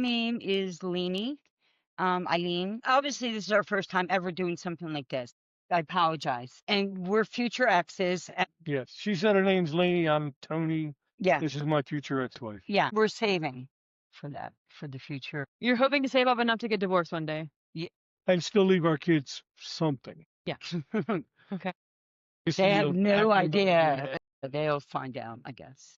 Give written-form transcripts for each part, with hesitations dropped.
name is Leanie. Eileen. Obviously, this is our first time ever doing something like this. I apologize. And we're future exes. Yes. She said her name's Lainey. I'm Tony. Yeah. This is my future ex-wife. Yeah. We're saving for that, for the future. You're hoping to save up enough to get divorced one day. Yeah. And still leave our kids something. Yeah. Okay. They have no idea. They'll find out, I guess.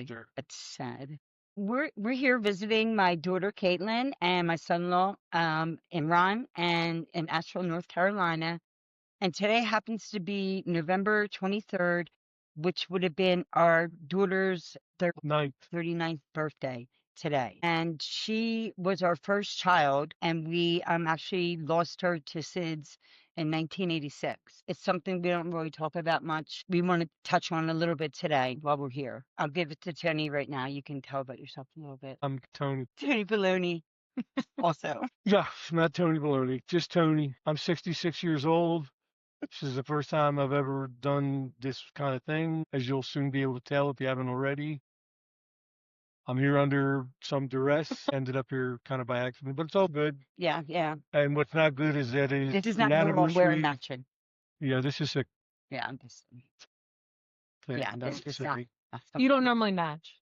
Sure. It's sad. We're here visiting my daughter Caitlin and my son-in-law Imran and in Asheville, North Carolina. And today happens to be November 23rd, which would have been our daughter's 39th birthday today. And she was our first child, and we actually lost her to SIDS in 1986. It's something we don't really talk about much. We want to touch on a little bit today while we're here. I'll give it to Tony right now. You can tell about yourself a little bit. I'm Tony. Tony Baloney. Also. Yeah, not Tony Baloney, just Tony. I'm 66 years old. This is the first time I've ever done this kind of thing, as you'll soon be able to tell if you haven't already. I'm here under some duress. Ended up here kind of by accident, but it's all good. Yeah, yeah. And what's not good is that this is not normal wearing matching. Yeah, this is a. Yeah, I'm just. Thing. Yeah, this is not. You don't normally match.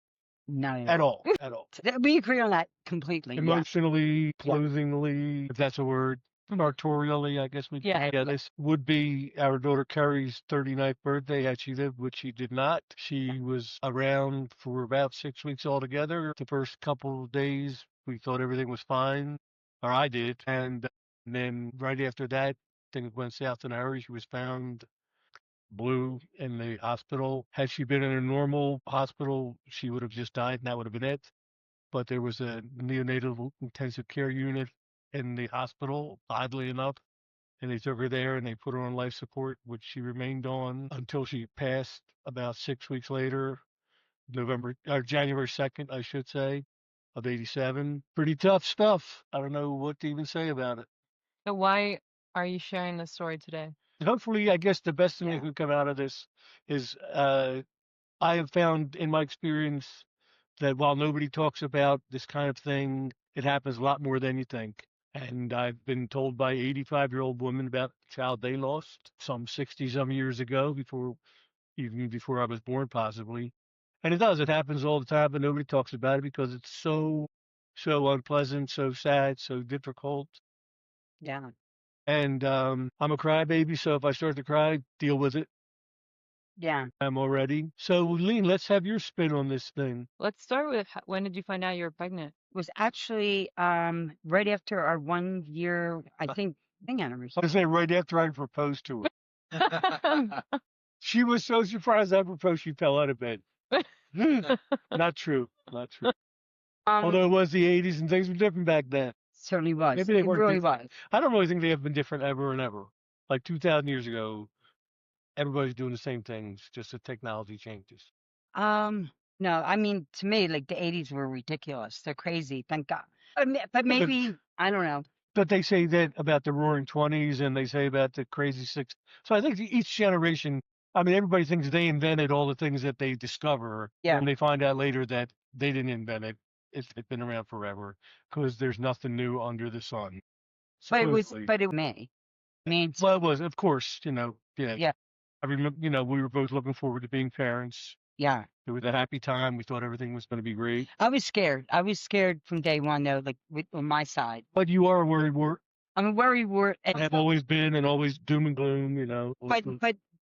No, at all. At all. We agree on that completely. Emotionally, clothingly, if that's a word. Sartorially, I guess we. Yeah. This would be our daughter Kerri's 39th birthday had she lived, which she did not. She was around for about 6 weeks altogether. The first couple of days, we thought everything was fine, or I did, and then right after that, things went south in a hurry. She was found blue in the hospital. Had she been in a normal hospital, she would have just died, and that would have been it. But there was a neonatal intensive care unit in the hospital, oddly enough, and they took her there and they put her on life support, which she remained on until she passed about 6 weeks later, January 2nd, I should say, of 87. Pretty tough stuff. I don't know what to even say about it. So why are you sharing this story today? Hopefully, I guess the best thing that could come out of this is I have found in my experience that while nobody talks about this kind of thing, it happens a lot more than you think. And I've been told by 85-year-old women about a child they lost some 60-some years ago, even before I was born, possibly. And it does. It happens all the time, but nobody talks about it because it's so unpleasant, so sad, so difficult. Yeah. And I'm a crybaby, so if I start to cry, deal with it. Yeah. I'm already. So, Lean, let's have your spin on this thing. Let's start with when did you find out you were pregnant? It was actually right after our 1 year, I think anniversary. I was saying right after I proposed to her. She was so surprised I proposed she fell out of bed. Not true. Not true. Although it was the 80s and things were different back then. Certainly was. Maybe they really was. I don't really think they have been different ever and ever. Like 2,000 years ago, everybody's doing the same things, just the technology changes. No, I mean, to me, like the 80s were ridiculous. They're crazy. Thank God. But maybe, I don't know. But they say that about the roaring 20s and they say about the crazy 60s. So I think each generation, I mean, everybody thinks they invented all the things that they discover. Yeah. And they find out later that they didn't invent it. It's been around forever because there's nothing new under the sun. But it was me. I mean, well, it was, of course, Yeah. Yeah. I remember, we were both looking forward to being parents. Yeah. It was a happy time. We thought everything was going to be great. I was scared. I was scared from day one, though, like on my side. But you are a worrywart. I'm a worrywart. I have always been and always doom and gloom,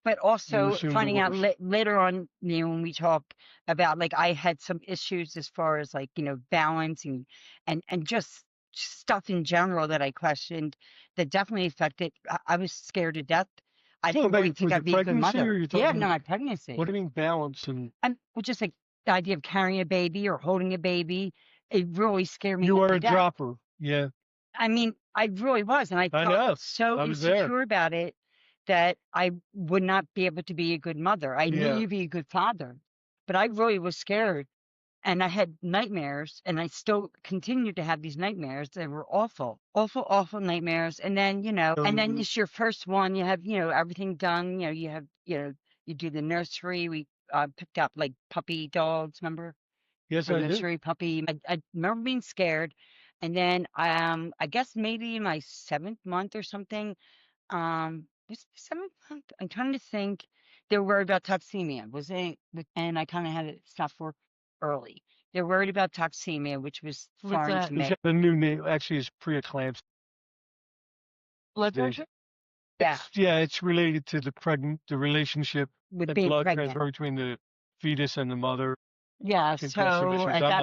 But also finding out later on, when we talk about, like, I had some issues as far as, like, balance and just stuff in general that I questioned that definitely affected. I was scared to death. I didn't really think I'd be a good mother. Yeah, no, my pregnancy. What do you mean balance? And just like the idea of carrying a baby or holding a baby, it really scared me. You were a dropper. Yeah. I mean, I really was. And I felt so insecure about it that I would not be able to be a good mother. I knew you'd be a good father, but I really was scared. And I had nightmares, and I still continue to have these nightmares. They were awful, awful, awful nightmares. And then, and then it's your first one. You have, everything done. You have, you do the nursery. We picked up like puppy dogs, remember? Yes, I nursery do. Puppy. I remember being scared. And then, I guess maybe in my 7th month or something, was it the 7th month? I'm trying to think. They were worried about toxemia, was it? And I kind of had to stop work early. They're worried about toxemia, which was What's foreign that? to me. The new name actually is preeclampsia. Blood pressure? Yeah, Yeah, it's related to the relationship with and being blood pregnant. transfer between the fetus and the mother. Yeah, Concussion, but so you've at done that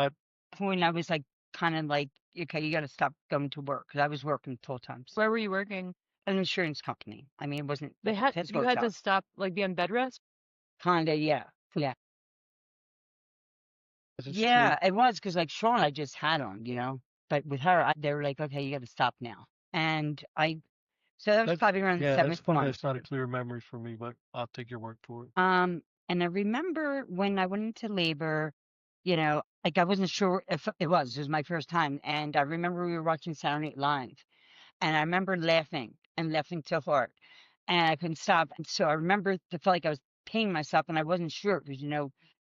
that. point, I was like, kind of like, okay, you got to stop going to work because I was working full time. Where were you working? An insurance company. I mean, it wasn't They like a had physical you had job. to stop, like, be on bed rest? Kinda, yeah, yeah, It's true. yeah. It was because like Sean, I just had him, but with her, they were like, okay, you got to stop now. And so that was That's probably around the yeah, that's 7th funny. month. That's not a clear memory for me, but I'll take your word for it. And I remember when I went into labor, like I wasn't sure if it was my first time, and I remember we were watching Saturday Night Live. And I remember laughing and laughing so hard, and I couldn't stop. And so I remember I felt like I was peeing myself, and I wasn't sure because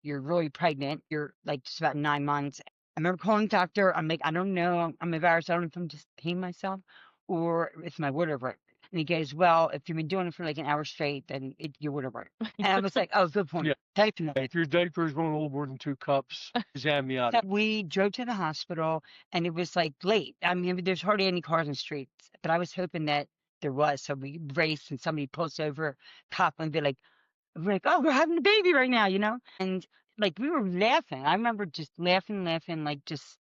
you're really pregnant. You're like just about 9 months. I remember calling the doctor. I'm like, I don't know. I'm embarrassed. I don't know if I'm just peeing myself or if my water worked. And he goes, well, if you've been doing it for like an hour straight, then your water worked. And I was like, oh, good point. Yeah. Definitely. If your diaper is going more than 2 cups, it's amniotic. So we drove to the hospital and it was like late. I mean, there's hardly any cars in the streets, but I was hoping that there was. So we raced and somebody pulls over, cop, and be like, oh, we're having a baby right now. And like we were laughing. I remember just laughing, like just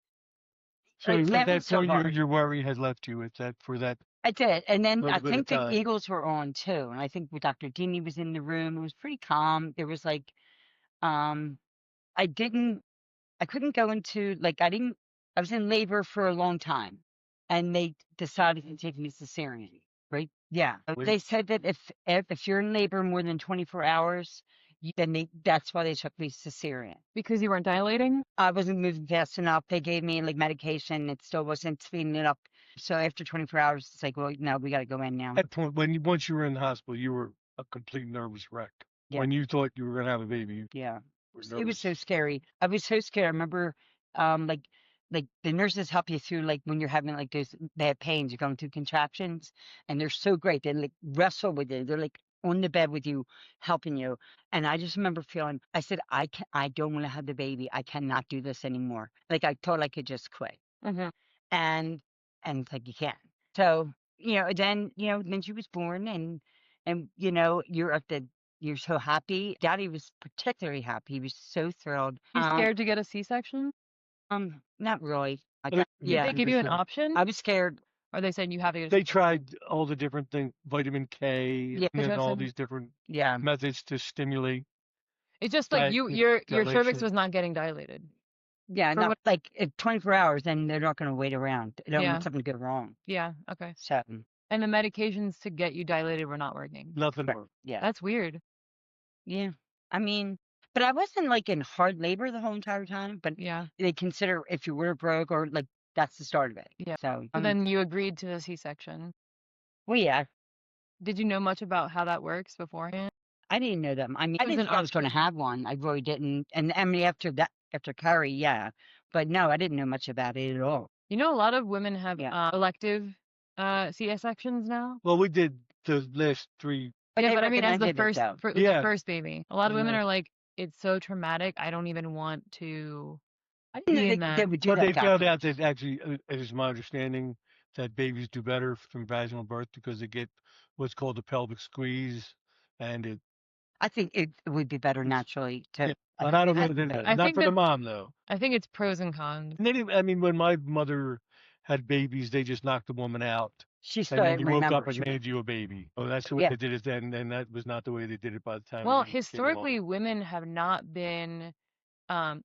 So like at laughing that so point, hard. your worry has left you at that for that I did. And then I little bit of think the time. Eagles were on too. And I think Dr. Dini was in the room. It was pretty calm. There was like, um, I didn't I couldn't go into like I was in labor for a long time and they decided to take me cesarean, right? Yeah. They said that if you're in labor more than 24 hours, then that's why they took me cesarean. Because you weren't dilating? I wasn't moving fast enough. They gave me like medication. It still wasn't speeding it up. So after 24 hours, it's like, well, no, we got to go in now. At that point, once you were in the hospital, you were a complete nervous wreck. Yeah. When you thought you were going to have a baby, you Yeah. were It was so nervous. scary. I was so scared. I remember, like the nurses help you through like when you're having like those bad pains, you're going through contractions, and they're so great. They like wrestle with you. They're like on the bed with you, helping you. And I just remember feeling. I said, I don't want to have the baby. I cannot do this anymore. Like I thought I could just quit. Mm-hmm. And it's like you can't. So then she was born, and you're so happy. Daddy was particularly happy. He was so thrilled. You scared to get a C-section? Not really. Did Did they give you an option? I was scared. Or they said you have to get They tried all the different things, vitamin K, Yeah. and all Injection? these different Yeah. methods to stimulate. It's just like your cervix dilation. was not getting dilated. Yeah. For Not what- like if 24 hours, then they're not going to wait around. They don't Yeah. want something to go wrong. Yeah, okay. So, And the medications to get you dilated were not working. Nothing Right. worked. yeah. That's weird. Yeah. I mean, but I wasn't like in hard labor the whole entire time, but Yeah. they consider if you were broke or like that's the start of it. Yeah. So, So then you agreed to the C-section. well, yeah, Did you know much about how that works beforehand? I didn't know them. I mean, It I was didn't an think I was going to option. have one. I really didn't. And I mean, after Kerri, yeah. But no, I didn't know much about it at all. You know, a lot of women have Yeah. elective C-sections now. Well, we did the last 3. But Yeah, they but I mean, as the recommended it, first though. for Yeah. the first baby, a lot of I women know. are like, it's so traumatic. I don't even want to I didn't be know in they that. would do But they that. found out that actually, it is my understanding that babies do better from vaginal birth because they get what's called a pelvic squeeze, and it. I think it would be better It's- naturally to. Yeah, but I don't know. I Not think for the that- mom though. I think it's pros and cons. And I mean, when my mother had babies, they just knocked the woman out, She and started then you woke up remember. and handed you a baby. Oh, that's the way Yeah. they did it then, and that was not the way they did it by the time. Well, the baby came along. historically, women have not been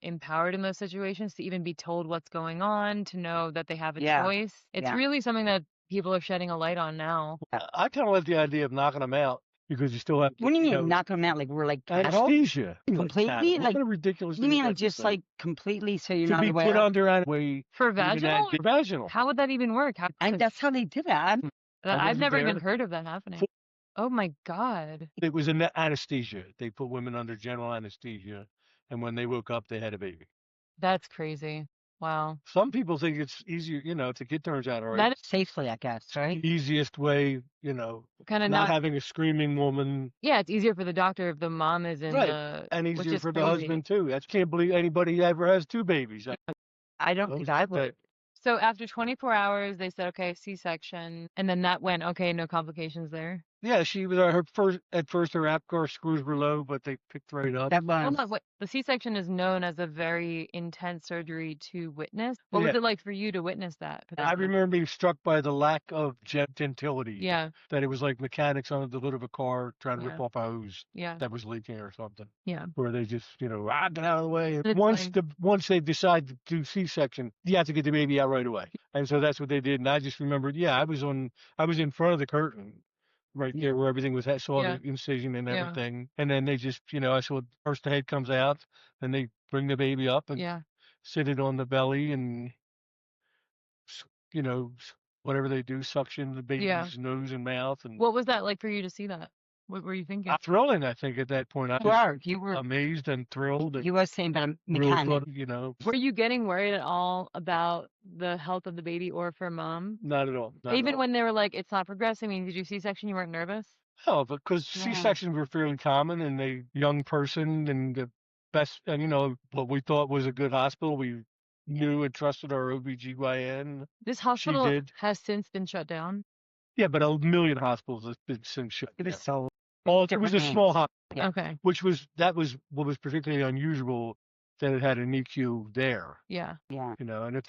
empowered in those situations to even be told what's going on, to know that they have a Yeah. choice. It's Yeah. really something that people are shedding a light on now. I kind of like the idea of knocking them out because you still have. What do you mean know, knock them out? Like we're like cattle? anesthesia Completely? What Like, kind of ridiculous? You thing mean is like that just say? like completely so you're to not be aware? put under a way For even at- vaginal? for vaginal. How would that even work? And that's how they did it. I I've wasn't never even there. heard of that happening. Oh my God. It was an anesthesia. They put women under general anesthesia, and when they woke up, they had a baby. That's crazy. Wow. Some people think it's easier, if the kid turns out all right. That is Safely, I guess, right? The easiest way, kind of not not. having a screaming woman. Yeah, it's easier for the doctor if the mom is in Right. the. And Which easier is for the crazy. husband too. I can't believe anybody ever has 2 babies. I don't think I would. So after 24 hours, they said, okay, C-section, and then that went okay, no complications there. Yeah, she was at first her APGAR screws were low, but they picked right up. That Well, was. no, what the C-section is known as a very intense surgery to witness. What was Yeah. it like for you to witness that? I remember being struck by the lack of gentility. Yeah, That it was like mechanics on the hood of a car trying to Yeah. rip off a hose yeah, that was leaking or something. yeah. Where they just, get out of the way. It's Once they decide to do C-section, you have to get the baby out right away. And so that's what they did. And I just remembered, I was in front of the curtain right there where everything was, saw Yeah. the incision and Yeah. everything. And then they just, I saw first the head comes out, then they bring the baby up and Yeah, sit it on the belly and, whatever they do, suction the baby's nose and mouth. And what was that like for you to see that? What were you thinking? thrilling, I think, at that point. I was You were. amazed and thrilled. You were saying about a Really mechanic. thought, Were you getting worried at all about the health of the baby or for mom? not at all. Not at Even all. when they were like, it's not progressing. I mean, did you C-section? You weren't nervous? No, because Yeah. C-sections were fairly common, and a young person and the best, and what we thought was a good hospital, we knew and trusted our OBGYN. This hospital did. has since been shut down. Yeah, but a million hospitals have been since shut It was down. so. It was a different small hospital, Yeah. Okay. that was what was particularly unusual, that it had an EQ there. Yeah. Yeah. And if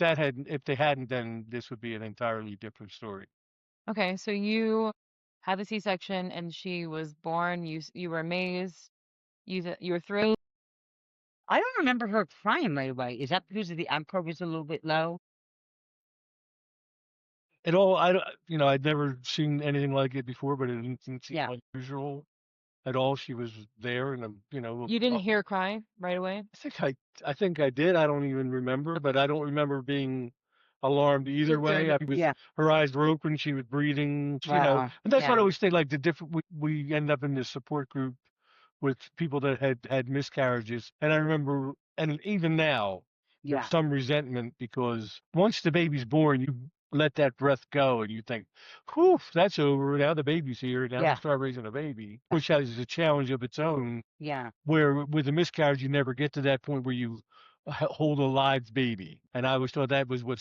they hadn't, then this would be an entirely different story. Okay. So you had the C-section and she was born. You were amazed. You were thrilled. I don't remember her crying right away. Is that because the AMCAR was a little bit low? At all, I'd never seen anything like it before, but it didn't seem unusual at all. She was there, and You didn't hear her cry right away? I think I did. I don't even remember, but I don't remember being alarmed either way. Her eyes were open. She was breathing. Wow. And that's what I Yeah. always think. Like the different, we end up in this support group with people that had miscarriages, and I remember, and even now, Yeah. there's some resentment because once the baby's born, you let that breath go, and you think, "Whew, that's over. Now the baby's here. Now Yeah. we start raising a baby," which has a challenge of its own. Yeah. Where with a miscarriage, you never get to that point where you hold a live baby. And I always thought that was what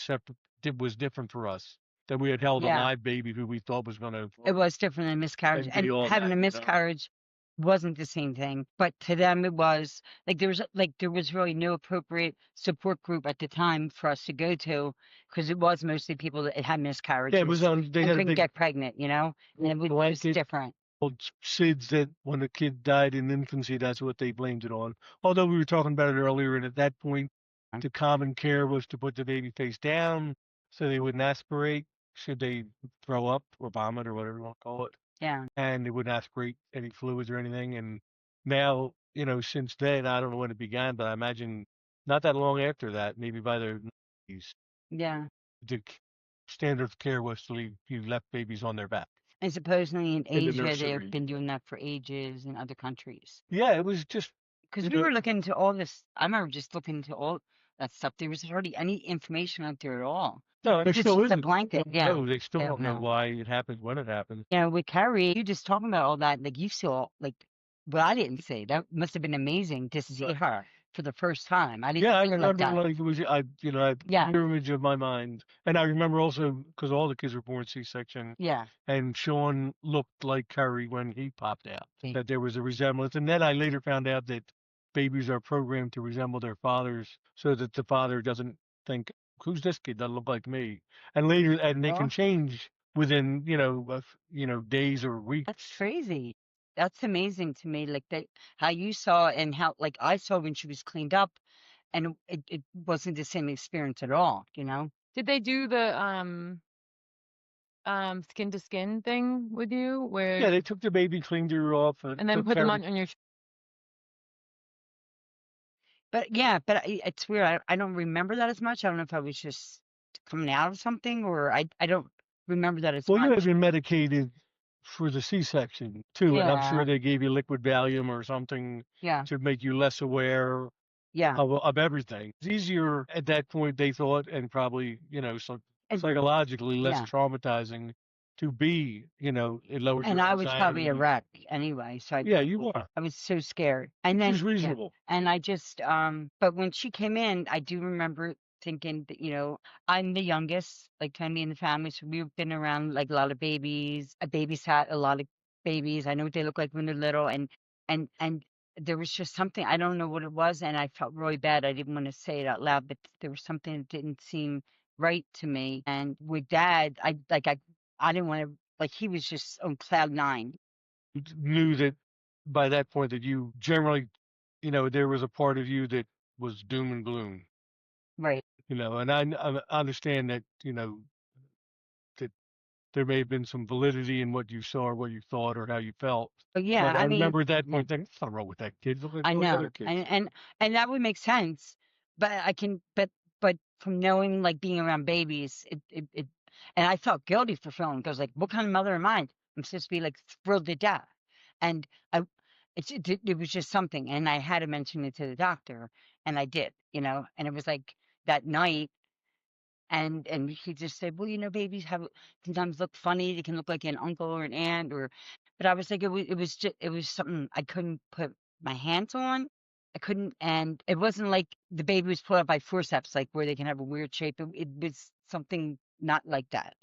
was different for us, that we had held a live baby who we thought was going to. It was different than miscarriage, and having a miscarriage wasn't the same thing. But to them, it was there was really no appropriate support group at the time for us to go to, because it was mostly people that had miscarriages. Yeah, it was on. They and had couldn't big get pregnant, and it was just different. old SIDS that when a kid died in infancy, that's what they blamed it on. Although we were talking about it earlier, and at that point, the common care was to put the baby face down so they wouldn't aspirate should they throw up or vomit or whatever you want to call it. Yeah. And they wouldn't aspirate any fluids or anything. And now, since then, I don't know when it began, but I imagine not that long after that, maybe by the 90s, Yeah. the standard of care was to you left babies on their back. And supposedly in the Asia, nursery. they've been doing that for ages in other countries. Yeah, it was just Because we were looking into all this. I remember just looking into all that stuff. There was hardly any information out there at all. no, It's there still just a isn't. blanket. Yeah. No, they still They don't don't know know. why it happened, when it happened. With Kerri, you just talking about all that, you saw, what I didn't see. That must have been amazing to see her for the first time. I didn't Yeah, I see her like remember that. it was, I Yeah. clear image of my mind. And I remember also, because all the kids were born C-section, Yeah. and Sean looked like Kerri when he popped out, See. that there was a resemblance. And then I later found out that babies are programmed to resemble their fathers so that the father doesn't think, who's this kid? Doesn't look like me. And later, and they can change within, days or weeks. That's crazy. That's amazing to me. How you saw and how, I saw when she was cleaned up, and it wasn't the same experience at all, Did they do the skin to skin thing with you where Yeah, they took the baby, cleaned her off, and then took put them Kerri- on your But it's weird. I don't remember that as much. I don't know if I was just coming out of something, or I don't remember that as Well, you much. had been medicated for the C-section too, and I'm Yeah. sure they gave you liquid Valium or something Yeah. to make you less aware. Yeah. of everything. It's easier at that point, they thought, and probably, And psychologically less yeah. traumatizing to be, it lowers And your I was probably a anxiety. wreck anyway. So Yeah, you are, I was so scared. And which is then, yeah. reasonable. And I just, but when she came in, I do remember thinking that, I'm the youngest, like Tony in the family. So we've been around like a lot of babies. I babysat a lot of babies. I know what they look like when they're little. And there was just something, I don't know what it was. And I felt really bad. I didn't want to say it out loud, but there was something that didn't seem right to me. And with dad, I didn't want to, like, he was just on cloud nine. Knew that by that point that you generally, there was a part of you that was doom and gloom, Right. and I understand that, that there may have been some validity in what you saw or what you thought or how you felt. But yeah, But I I mean, remember at that yeah, point thinking, "There's nothing wrong with that kid. Look at I all the know. other kids." And that would make sense. But but from knowing, like, being around babies, it and I felt guilty for feeling, because, like, what kind of mother am I? I'm supposed to be like thrilled to death. And I it was just something, and I had to mention it to the doctor, and I did, and it was like that night. And he just said, "Well, babies have sometimes look funny. They can look like an uncle or an aunt, or." But I was like, it was something I couldn't put my hands on. I couldn't, and it wasn't like the baby was pulled out by forceps, like where they can have a weird shape. It was something not like that.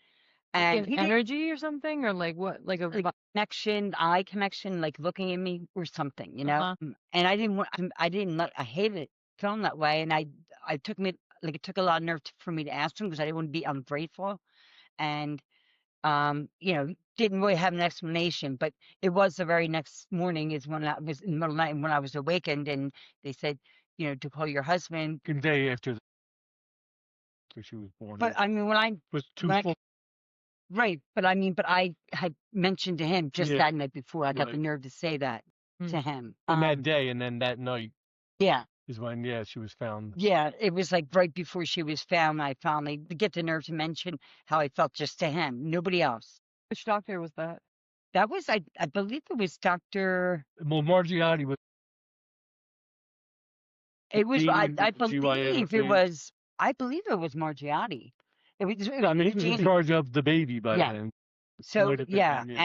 Like And an he did, energy or something, or like what? Like a like, connection, eye connection, like looking at me or something, uh-huh. And I didn't want, I didn't let, I hated feeling that way, and I took me like it took a lot of nerve for me to ask him, because I didn't want to be ungrateful, and didn't really have an explanation. But it was the very next morning is when I was in the middle of the night, and when I was awakened, and they said, to call your husband. The day after she was born, But it I mean, was too when I full. right, but I mean, but I had mentioned to him just Yeah, that night before. I got the right. nerve to say that Mm. to him. And that day, and then that night Yeah. is when, she was found. Yeah, it was like right before she was found. I finally to get the nerve to mention how I felt just to him, nobody else. Which doctor was that? That was, I believe it was Dr. Well, Margiotti was It was, Dean I with the GYN, I believe it think. was, I believe it was Margiotti. I mean, he was in Gene. charge of the baby by Yeah. then. So Might have yeah, been, yeah.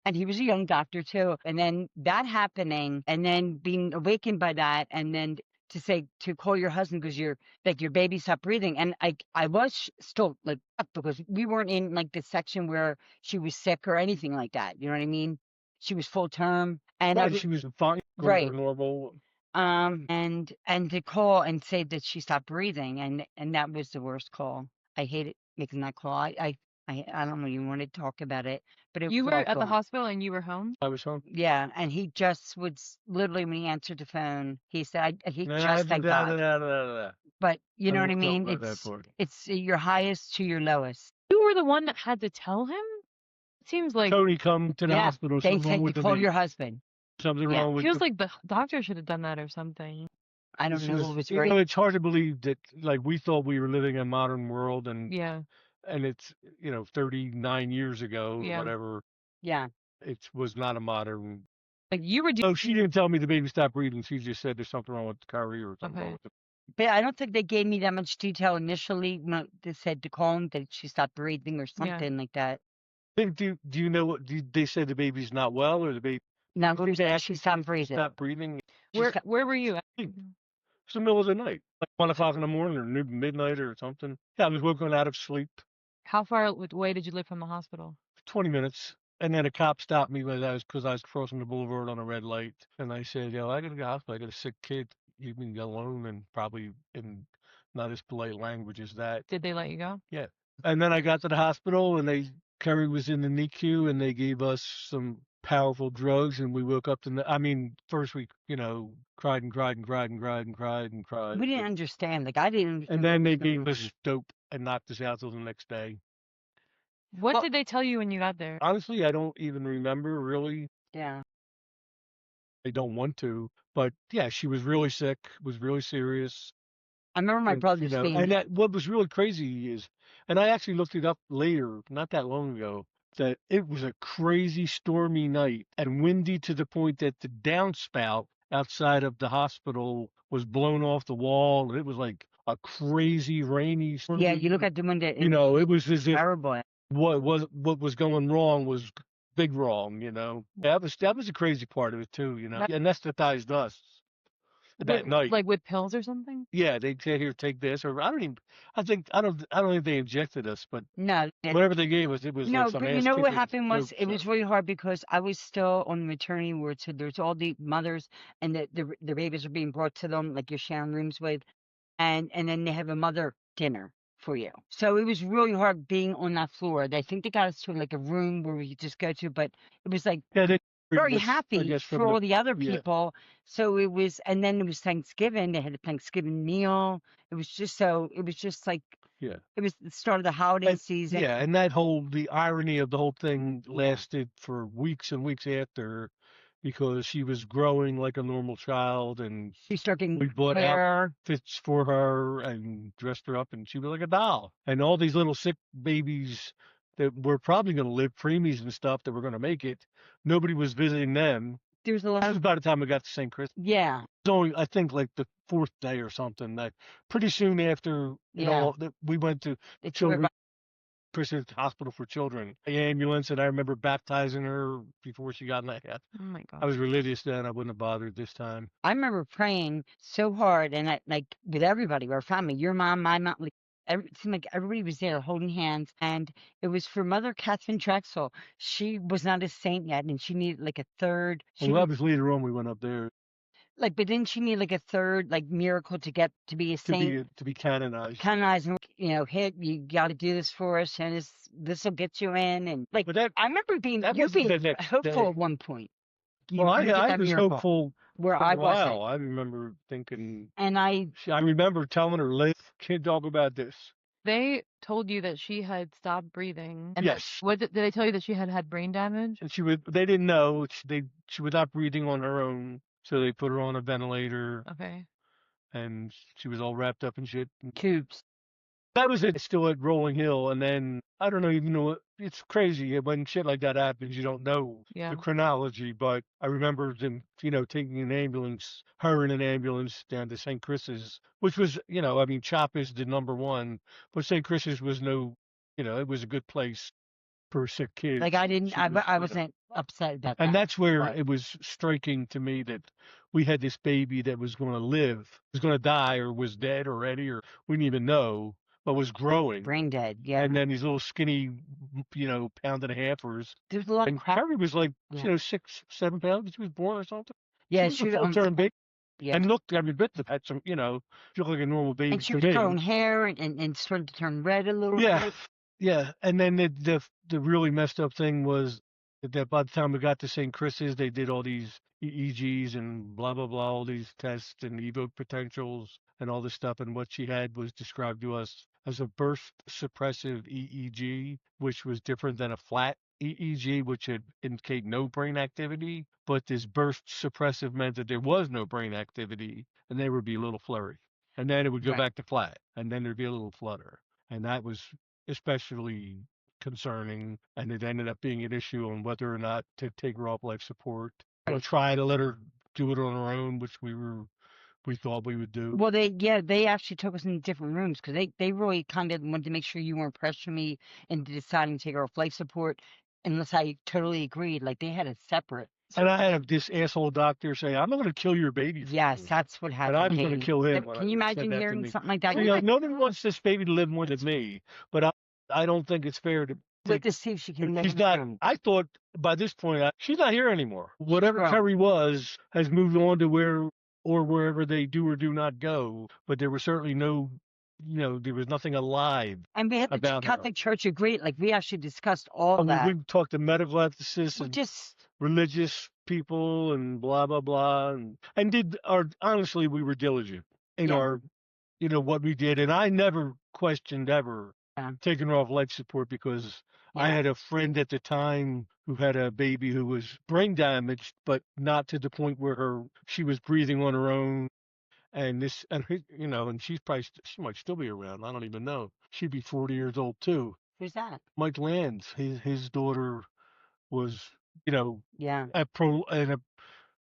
and he was a young doctor too. And then that happening, and then being awakened by that, and then to say to call your husband because your baby stopped breathing. And I was still like shocked, because we weren't in like the section where she was sick or anything like that. You know what I mean? She was full term, and I Right, was she was fine, right. normal. And to call and say that she stopped breathing, and that was the worst call. I hated making that call. I don't even want to talk about it, but it You was were at the awful. hospital and you were home? I was home. Yeah, and he just would literally, when he answered the phone, he said, he Nah, just da, thank da, da, God. da, da, da. But you I know what I won't talk mean? about that part. It's your highest to your lowest. You were the one that had to tell him? It seems like Tony come to the Yeah, hospital. they Something wrong said to with the call baby. your husband. Something Yeah, wrong with feels the. like the doctor should have done that or something. I don't She know was, who was right. it's hard to believe that, like, we thought we were living in a modern world, and Yeah. it's 39 years ago or Yeah. whatever. Yeah, It was not a modern. Like you were Oh, she didn't tell me the baby stopped breathing. She just said there's something wrong with Kerri or something wrong okay. with it. but I don't think they gave me that much detail initially. When they said to call him that she stopped breathing or Yeah. something like that. Do you know what they said? The baby's not well, or the baby? Now What did they she actually stopped breathing. stop breathing? Where were you at? It's the middle of the night, like 1 o'clock in the morning or midnight or something. Yeah, I was woken out of sleep. How far away did you live from the hospital? 20 minutes. And then a cop stopped me because I was crossing the boulevard on a red light. And I said, I got to go to the hospital. I got a sick kid. You can go alone, and probably in not as polite language as that. Did they let you go? Yeah. And then I got to the hospital, and Kerri was in the NICU, and they gave us some powerful drugs, and we woke up first we, cried and cried and cried and cried and cried and cried. We didn't understand. Like, I didn't And understand then what they was going gave us on. dope and knocked us out till the next day. What Well, did they tell you when you got there? Honestly, I don't even remember really. yeah. I don't want to, but yeah, she was really sick, was really serious. I remember my And, brother saying, and that what was really crazy is, and I actually looked it up later, not that long ago, that it was a crazy stormy night and windy to the point that the downspout outside of the hospital was blown off the wall. And it was like a crazy rainy storm. Yeah, you look at the window. You know, it was as if terrible. what was going wrong was big wrong. You know, that was the crazy part of it too. You know, That- anesthetized us that night. Like with pills or something? Yeah, they say here, take this, or I don't even. I don't think they injected us, but No, whatever they gave us, it was like no, some but ass you know what kicking happened was dope it was stuff. really hard because I was still on the maternity ward, so there's all the mothers and the babies are being brought to them like you're sharing rooms with, and then they have a mother dinner for you. So it was really hard being on that floor. I think they got us to like a room where we could just go to, but it was like Yeah, they very I happy guess for from all the the other yeah. people. So it was, and then it was Thanksgiving. They had a Thanksgiving meal. It was just like Yeah. it was the start of the holiday season. Yeah, and the irony of the whole thing lasted for weeks and weeks after because she was growing like a normal child and She started we getting bought hair. outfits for her and dressed her up and she was like a doll. And all these little sick babies that were probably going to live, preemies and stuff that were going to make it, nobody was visiting them. There was a That lot was of by the time we got to St. Christmas. yeah, It was only, I think, like the fourth day or something. That pretty soon after it yeah. all, we went to They took children's everybody. Christian Hospital for Children, the ambulance, and I remember baptizing her before she got in that. Oh my I gosh. was religious then. I wouldn't have bothered this time. I remember praying so hard, and like with everybody, our family, your mom, my mom, like it seemed like everybody was there holding hands, and it was for Mother Catherine Drexel. She was not a saint yet, and she needed like a third. Well, that was later on. We went up there Like, but didn't she need like a third like miracle to get to be a saint? to be canonized. Canonized, and hit you got to do this for us, and this will get you in, and like But that I remember being that you wasn't being the next hopeful day. at one point. You Well, were gonna get I that was miracle hopeful where for I a wasn't, while. I remember thinking. and I I remember telling her, "Liz, can't talk about this." They told you that she had stopped breathing. And Yes. did they tell you that she had brain damage? And they didn't know. She was not breathing on her own, so they put her on a ventilator, Okay. and she was all wrapped up in shit. tubes. That was it. Still at Rolling Hill, and then I don't know even know. It's crazy when shit like that happens. You don't know Yeah. the chronology, but I remember them, taking her in an ambulance down to St. Chris's, which was, I mean, CHOP is the number one, but St. Chris's was it was a good place for sick kids. Like I didn't, She was, I wasn't upset about and that. that's where but it was striking to me that we had this baby that was going to live, was going to die, or was dead already, or we didn't even know, but was growing. brain dead. Yeah, And then these little skinny, pound and a halfers. there's a lot of And crap. Kerri was like, Yeah. 6, 7 pounds. She was born or something. Yeah, She was a full-term baby. yeah, And looked every bit of had some, she looked like a normal baby and she to was me. growing hair and started to turn red a little Yeah, bit. yeah. And then the really messed up thing was that by the time we got to St. Chris's, they did all these EEGs and blah blah blah, all these tests and evoke potentials and all this stuff. And what she had was described to us as a burst suppressive EEG, which was different than a flat EEG, which would indicate no brain activity. But this burst suppressive meant that there was no brain activity, and there would be a little flurry, and then it would go Right. back to flat, and then there'd be a little flutter, and that was especially concerning, and it ended up being an issue on whether or not to take her off life support or try to let her do it on her own, which we thought we would do. Well, they actually took us in different rooms because they really kind of wanted to make sure you weren't pressuring me into deciding to take her off life support unless I totally agreed. Like they had a separate. And I had this asshole doctor say, "I'm not going to kill your baby." Yes, that's what happened. And I was going to kill him. Can you imagine hearing something like that? So, nobody wants this baby to live more than me, but I don't think it's fair to. But to see if she can live. She's not. I thought by this point she's not here anymore. Whatever Sure. Kerri was has moved on to wherever they do or do not go. But there was certainly no, there was nothing alive. And we had the about Catholic Church agree. Like we actually discussed all that. We talked to medical ethicists We and just religious people and blah blah blah, and did our honestly we were diligent in Yeah. our, what we did, and I never questioned ever Yeah. taking her off life support because I Yeah. had a friend at the time who had a baby who was brain damaged, but not to the point where she was breathing on her own. And and she's probably she might still be around. I don't even know. She'd be 40 years old too. who's that? Mike Lands, his daughter was, Yeah.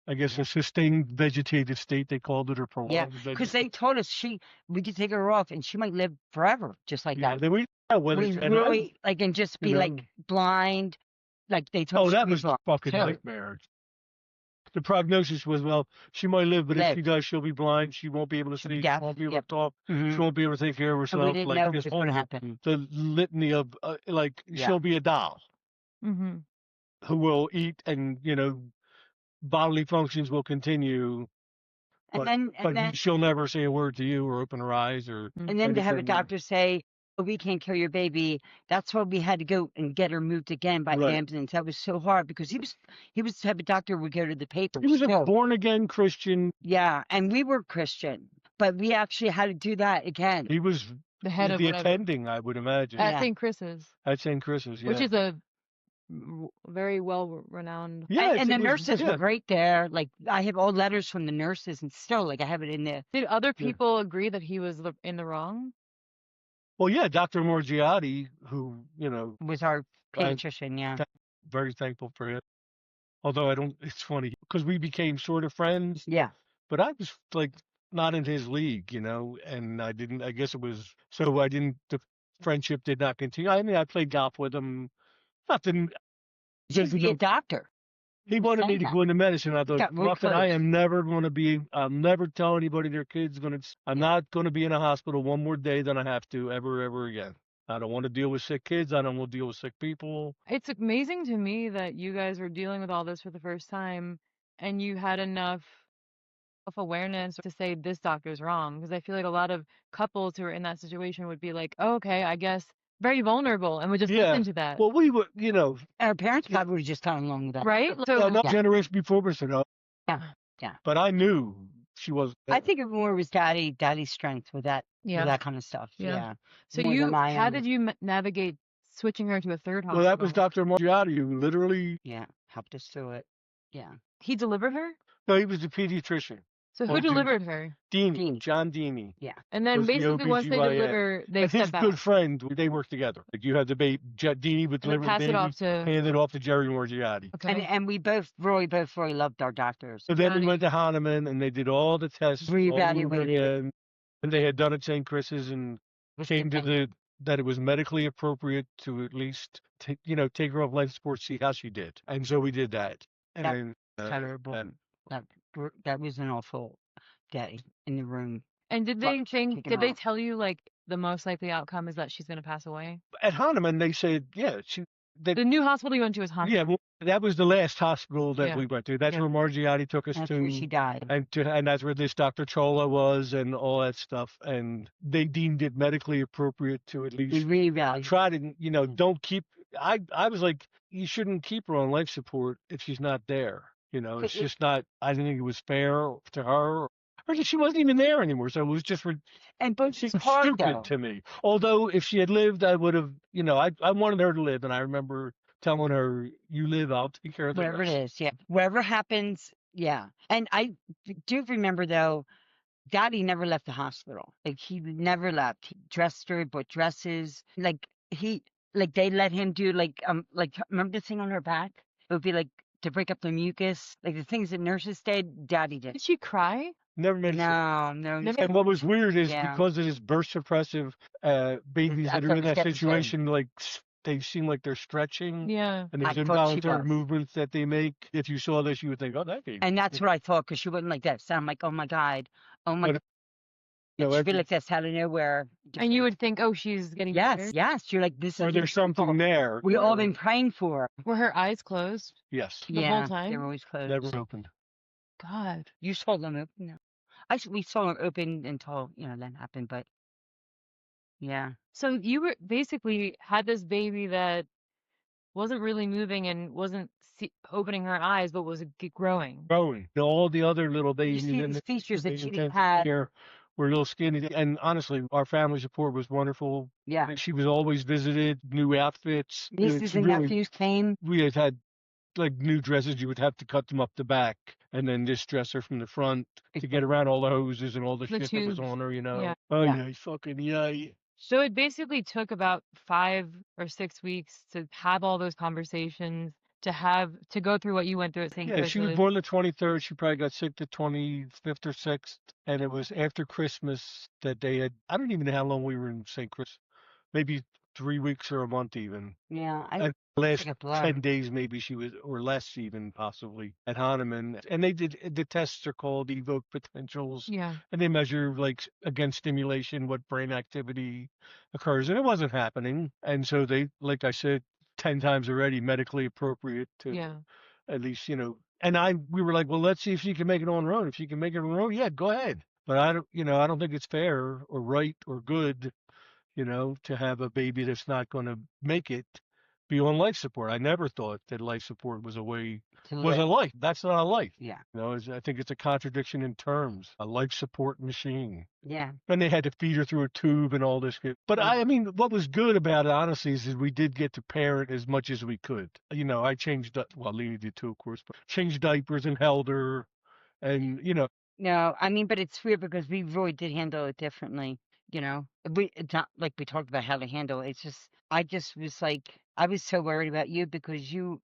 I guess Yeah. a sustained vegetative state, they called it, or Yeah, prolonged because they vegetative. told us we could take her off and she might live forever, just like Yeah, that. then we know whether We and I, really like and just you be know, like blind, like they told oh, us she'd that be was the blind fucking too. nightmare. The prognosis was, well, she might live, but if she Live, does, she'll be blind. She won't be able to she'll be see. She deaf. won't be able Yep. to talk. She Hmm. won't be able to take care of And we herself. didn't Like know this what's going to whole happen. the litany of like Yeah, she'll be a doll Mm-hmm. who will eat and bodily functions will continue, and but then and then she'll never say a word to you or open her eyes or and then to have a anything. doctor say, "Oh, we can't kill your baby." That's why we had to go and get her moved again by Right. ambulance. That was so hard because he was the type of doctor who would go to the He papers was a too. born again Christian. Yeah, and we were Christian, but we actually had to do that again. He was The head of the whatever attending, I would imagine, at Yeah. St. Chris's, at St. Chris's. which Yeah. is a very well renowned. Yeah, And the it was, nurses yeah. were great there. Like I have all letters from the nurses, and still, like I have it in there. Did other Yeah. people agree that he was in the wrong? Well, yeah, Dr. Morgiati, who, Was our I'm pediatrician? Yeah, very thankful for him. Although it's funny because we became sort of friends, yeah. but I was like not in his league, and I guess it was, so the friendship did not continue. I mean, I played golf with him. Nothing, She's be a doctor. he wanted me saying to that. go into medicine. I thought, Got real fuck it, I close. am never going to be, I'll never tell anybody their kids I'm Yeah. not going to be in a hospital one more day than I have to ever again. I don't want to deal with sick kids. I don't want to deal with sick people. It's amazing to me that you guys were dealing with all this for the first time and you had enough self-awareness to say this doctor's wrong. Because I feel like a lot of couples who are in that situation would be like, oh, okay, I guess very vulnerable and would just Yeah. listen to that. Well, we were, Our parents probably would have just gone along with that. Right? So no Yeah. generation before us, no. Yeah, yeah. But I knew she was. I think it more was daddy's strength with that, yeah. with that kind of stuff. Yeah. Yeah. So more than my how own. did you navigate switching her to a third Well, hospital? that was Dr. Morgiati who literally. Yeah, helped us through it. Yeah. He delivered her? No, he was the pediatrician. So who Well, delivered her? Dean. John Deeney. Yeah. And then Was the basically once they OBGYN. deliver, they And his step good back. friend, they work together. Like you had the baby, Deanie would And they deliver the pass it baby, off to. hand it off to Jerry Morgiati. And Okay. and we both really loved our doctors. So then we Johnny. went to Hahnemann and they did all the tests all over Reevaluated it. again. And they had done at St. Chris's and Was came to different. that it was medically appropriate to at least take her off life support, see how she did. And so we did that. That And terrible. and That was an awful day in the room. And did Fuck, they taken did they off. tell you like the most likely outcome is that she's going to pass away? at Hahnemann, they said, yeah, The new hospital you went to was Hahnemann. yeah, well, that was the last hospital that Yeah. we went to. That's Yeah. where Margiotti took us That's to. where she died. And that's where this Dr. Chola was and all that stuff. And they deemed it medically appropriate to at We least reevaluated. try to, don't keep. I was like, you shouldn't keep her on life support if she's not there. It's It- just not. I didn't think it was fair to her. Or she wasn't even there anymore, so it was just And but it's hard stupid though. to me. Although if she had lived, I would have. I wanted her to live, and I remember telling her, "You live, I'll take care of the Whatever it rest." is, yeah. Whatever happens, yeah. And I do remember though, Daddy never left the hospital. Like he never left. He dressed her, bought dresses. Like they let him do remember the thing on her back? It would be like to break up the mucus, like the things that nurses did. Daddy did. Did she cry? Never made a No, Never- And what was weird is Yeah. because of this burst suppressive babies That's that are what in was that getting situation, like they seem like they're stretching, Yeah. and there's I thought she involuntary was. movements that they make. If you saw this, you would think, "Oh, that baby." And that's what I thought because she wasn't like that. So I'm like, oh my God, oh my. But, She'd every- be like this out of nowhere. And you would think, oh, she's getting Yes, better. yes. You're like this or is there's something there. we all been praying for. Were her eyes closed? Yes, The whole Yeah, time? they were always closed. never opened. God. You saw them open. No. We saw them open until that happened. But yeah, So you were basically had this baby that wasn't really moving and wasn't opening her eyes, but was growing. Growing. All the other little you babies see in these features the that she intensive had. care were a little skinny. And honestly, our family support was wonderful. Yeah, She was always visited, new outfits. nieces She and really- nephews came. we had like new dresses. You would have to cut them up the back and then just dress her from the front to get around all the hoses and all the The shit that was tubes. on her, Yeah. Oh Yeah. yeah, fucking yeah. So it basically took about 5 or 6 weeks to have all those conversations, to go through what you went through at St. Yeah, she was Chris's. born the 23rd. She probably got sick the 25th or 6th. And it was after Christmas that they had, I don't even know how long we were in St. Chris, maybe 3 weeks or a month even. Yeah, And it's last like a blur. 10 days, maybe she was, or less even possibly, at Hahnemann. And they did, the tests are called evoke potentials. Yeah. And they measure, like, against stimulation, what brain activity occurs. And it wasn't happening. And so they, like I said, 10 times already, medically appropriate to Yeah. at least, and we were like, well, let's see if she can make it on her own. If she can make it on her own, yeah, go ahead. But I don't think it's fair or right or good, to have a baby that's not going to make it be on life support. I never thought that life support was was a life. That's not a life. Yeah. I think it's a contradiction in terms, a life support machine. Yeah. And they had to feed her through a tube and all this. But I mean, what was good about it, honestly, is we did get to parent as much as we could. I changed, well, Lena did too, of course, but changed diapers and held her. And, No, I mean, but it's weird because we really did handle it differently. It's not like we talked about how to handle it. It's just, I just was like, I was so worried about you because you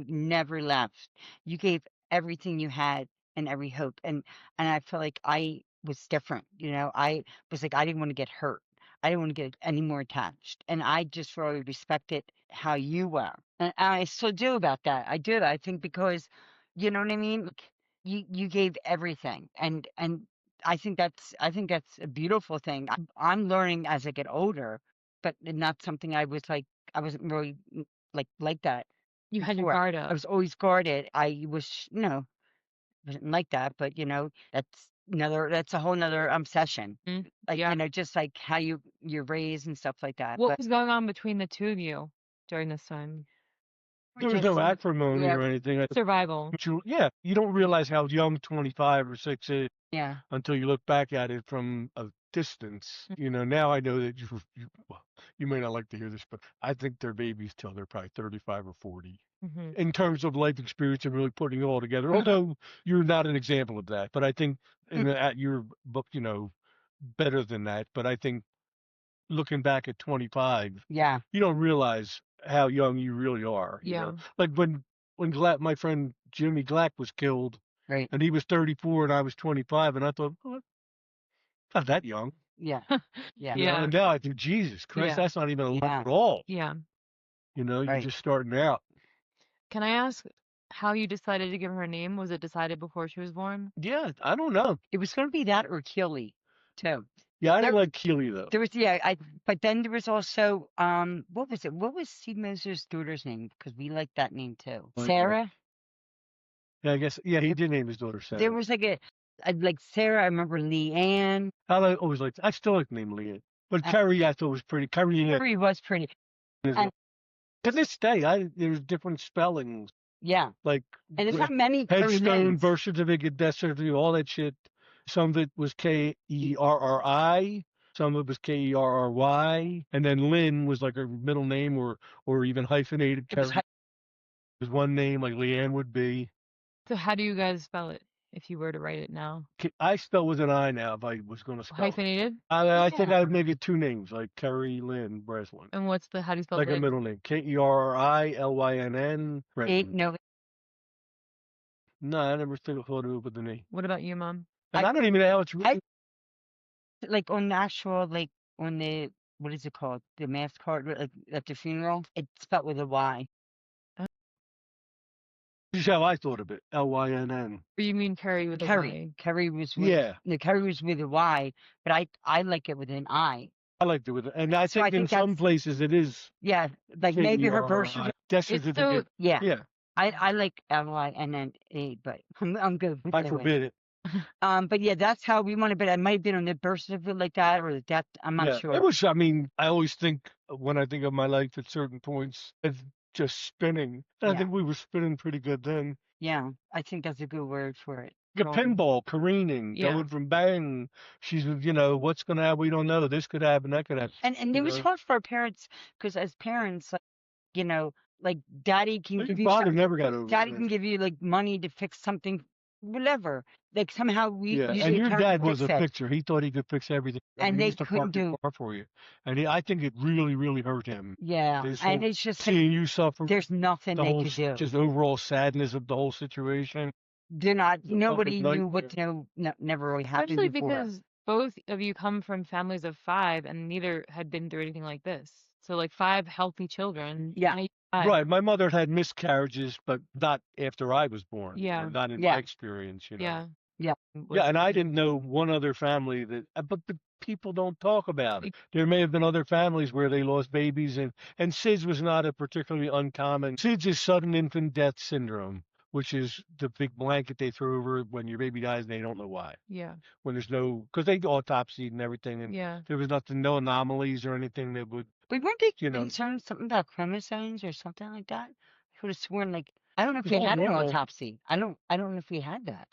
never left. You gave everything you had and every hope. And I felt like I was different. I was like, I didn't want to get hurt. I didn't want to get any more attached. And I just really respected how you were. And I still do about that. I do. I think because, you know what I mean? Like, you gave everything, and I think that's a beautiful thing. I'm learning as I get older, but not something I wasn't really like that You had your before. guard I up. was always guarded. I was, wasn't like that, but that's a whole nother session. Like, Yeah. just like how you're raised and stuff like that. What But was going on between the two of you during this time? there was just no acrimony yeah, or anything. Survival. But you don't realize how young 25 or 6 is yeah, until you look back at it from a distance. Now I know that well, you may not like to hear this, but I think they're babies till they're probably 35 or 40 Mm-hmm. in terms of life experience and really putting it all together. Although you're not an example of that, but I think at your book, better than that. But I think looking back at 25, yeah, you don't realize how young you really are. Yeah. Like when my friend Jimmy Glack was killed, right, and he was 34 and I was 25, and I thought, oh, not that young. yeah, yeah, Yeah. And now I think, Jesus Christ, Yeah. that's not even a lot Yeah. at all. Yeah. You're right. just starting out. Can I ask how you decided to give her a name? Was it decided before she was born? Yeah, I don't know. It was going to be that or Keely, too. Yeah, I There- didn't like Keely though. There was but then there was also what was it? What was Steve Moser's daughter's name? Because we liked that name too. Like, Sarah. Yeah, I guess. Yeah, he did name his daughter Sarah. There was like Sarah. I remember Leanne. Always liked. I still like the name Leanne, but Kerri I thought was pretty. Kerri Kerri was pretty. And- to this day, there's different spellings Yeah, like and there's not many Kerri headstone, names. birth certificate, death certificate, all that shit. Some of it was Kerri, some of it was Kerry, and then Lynn was like her middle name or even hyphenated. It was Kerri was one name like Leanne would be. So how do you guys spell it if you were to write it now? I spell with an I now if I was going to spell. Hyphenated? I think I would make it two names like Kerri Lynn Breslin. And how do you spell Like a it? middle name. KERRILYNN. Breslin. No, No, I never thought of it with the name. What about you, Mom? And I don't even know how it's written. like on the actual on the what is it called? The mass card like at the funeral. It's spelled with a Y. This is how I thought of it. LYNN. Or you mean Kerri with a Y? Kerri was with Yeah. No, Kerri was with a Y, but I like it with an I. I liked it with it. And I So I think in think some that's- places it is. Yeah, like maybe her birth certificate. Death It's so certificate. Yeah, Yeah. I like LYNNA, but I'm good with I that way. forbid it. But yeah, that's how we want to. But it might have been on the birth certificate like that or the death. I'm not Yeah. sure. It was, I mean, I always think when I think of my life at certain points, it's just spinning. And I Yeah. think we were spinning pretty good then. Yeah, I think that's a good word for it. Like a pinball, careening, Yeah. going from bang. She's, what's going to happen? We don't know. This could happen. That could happen. And it was know? hard for our parents because as parents, like, like daddy can My give you father never got over daddy it. can give you like money to fix something whatever. Like somehow we Yeah, use and the your account to dad was fix a it, fixer. He thought he could fix everything. I mean, and he they used to couldn't park your do. car for you, and I think it really, really hurt him. Yeah, This and whole it's just like seeing you suffer, there's nothing the they whole could do. just overall sadness of the whole situation. They're not. The fucking Nobody knew what nightmare. to know. No, never really happened Especially before. because both of you come from families of 5 and neither had been through anything like this. So like 5 healthy children. Yeah, Now you have 5. Right, my mother had miscarriages, but not after I was born, or Yeah. not in my yeah, experience. Yeah. yeah. Yeah, Was and I didn't know one other family that, but the people don't talk about it. it- There may have been other families where they lost babies, and SIDS was not a particularly uncommon. SIDS is sudden infant death syndrome, which is the big blanket they throw over when your baby dies and they don't know why. yeah. When there's no, because they autopsied and everything, and Yeah. there was nothing, no anomalies or anything that would, But weren't they you know, concerned something about chromosomes or something like that? I could have sworn like I don't know it if was we all had an normal. autopsy. I don't know if we had that.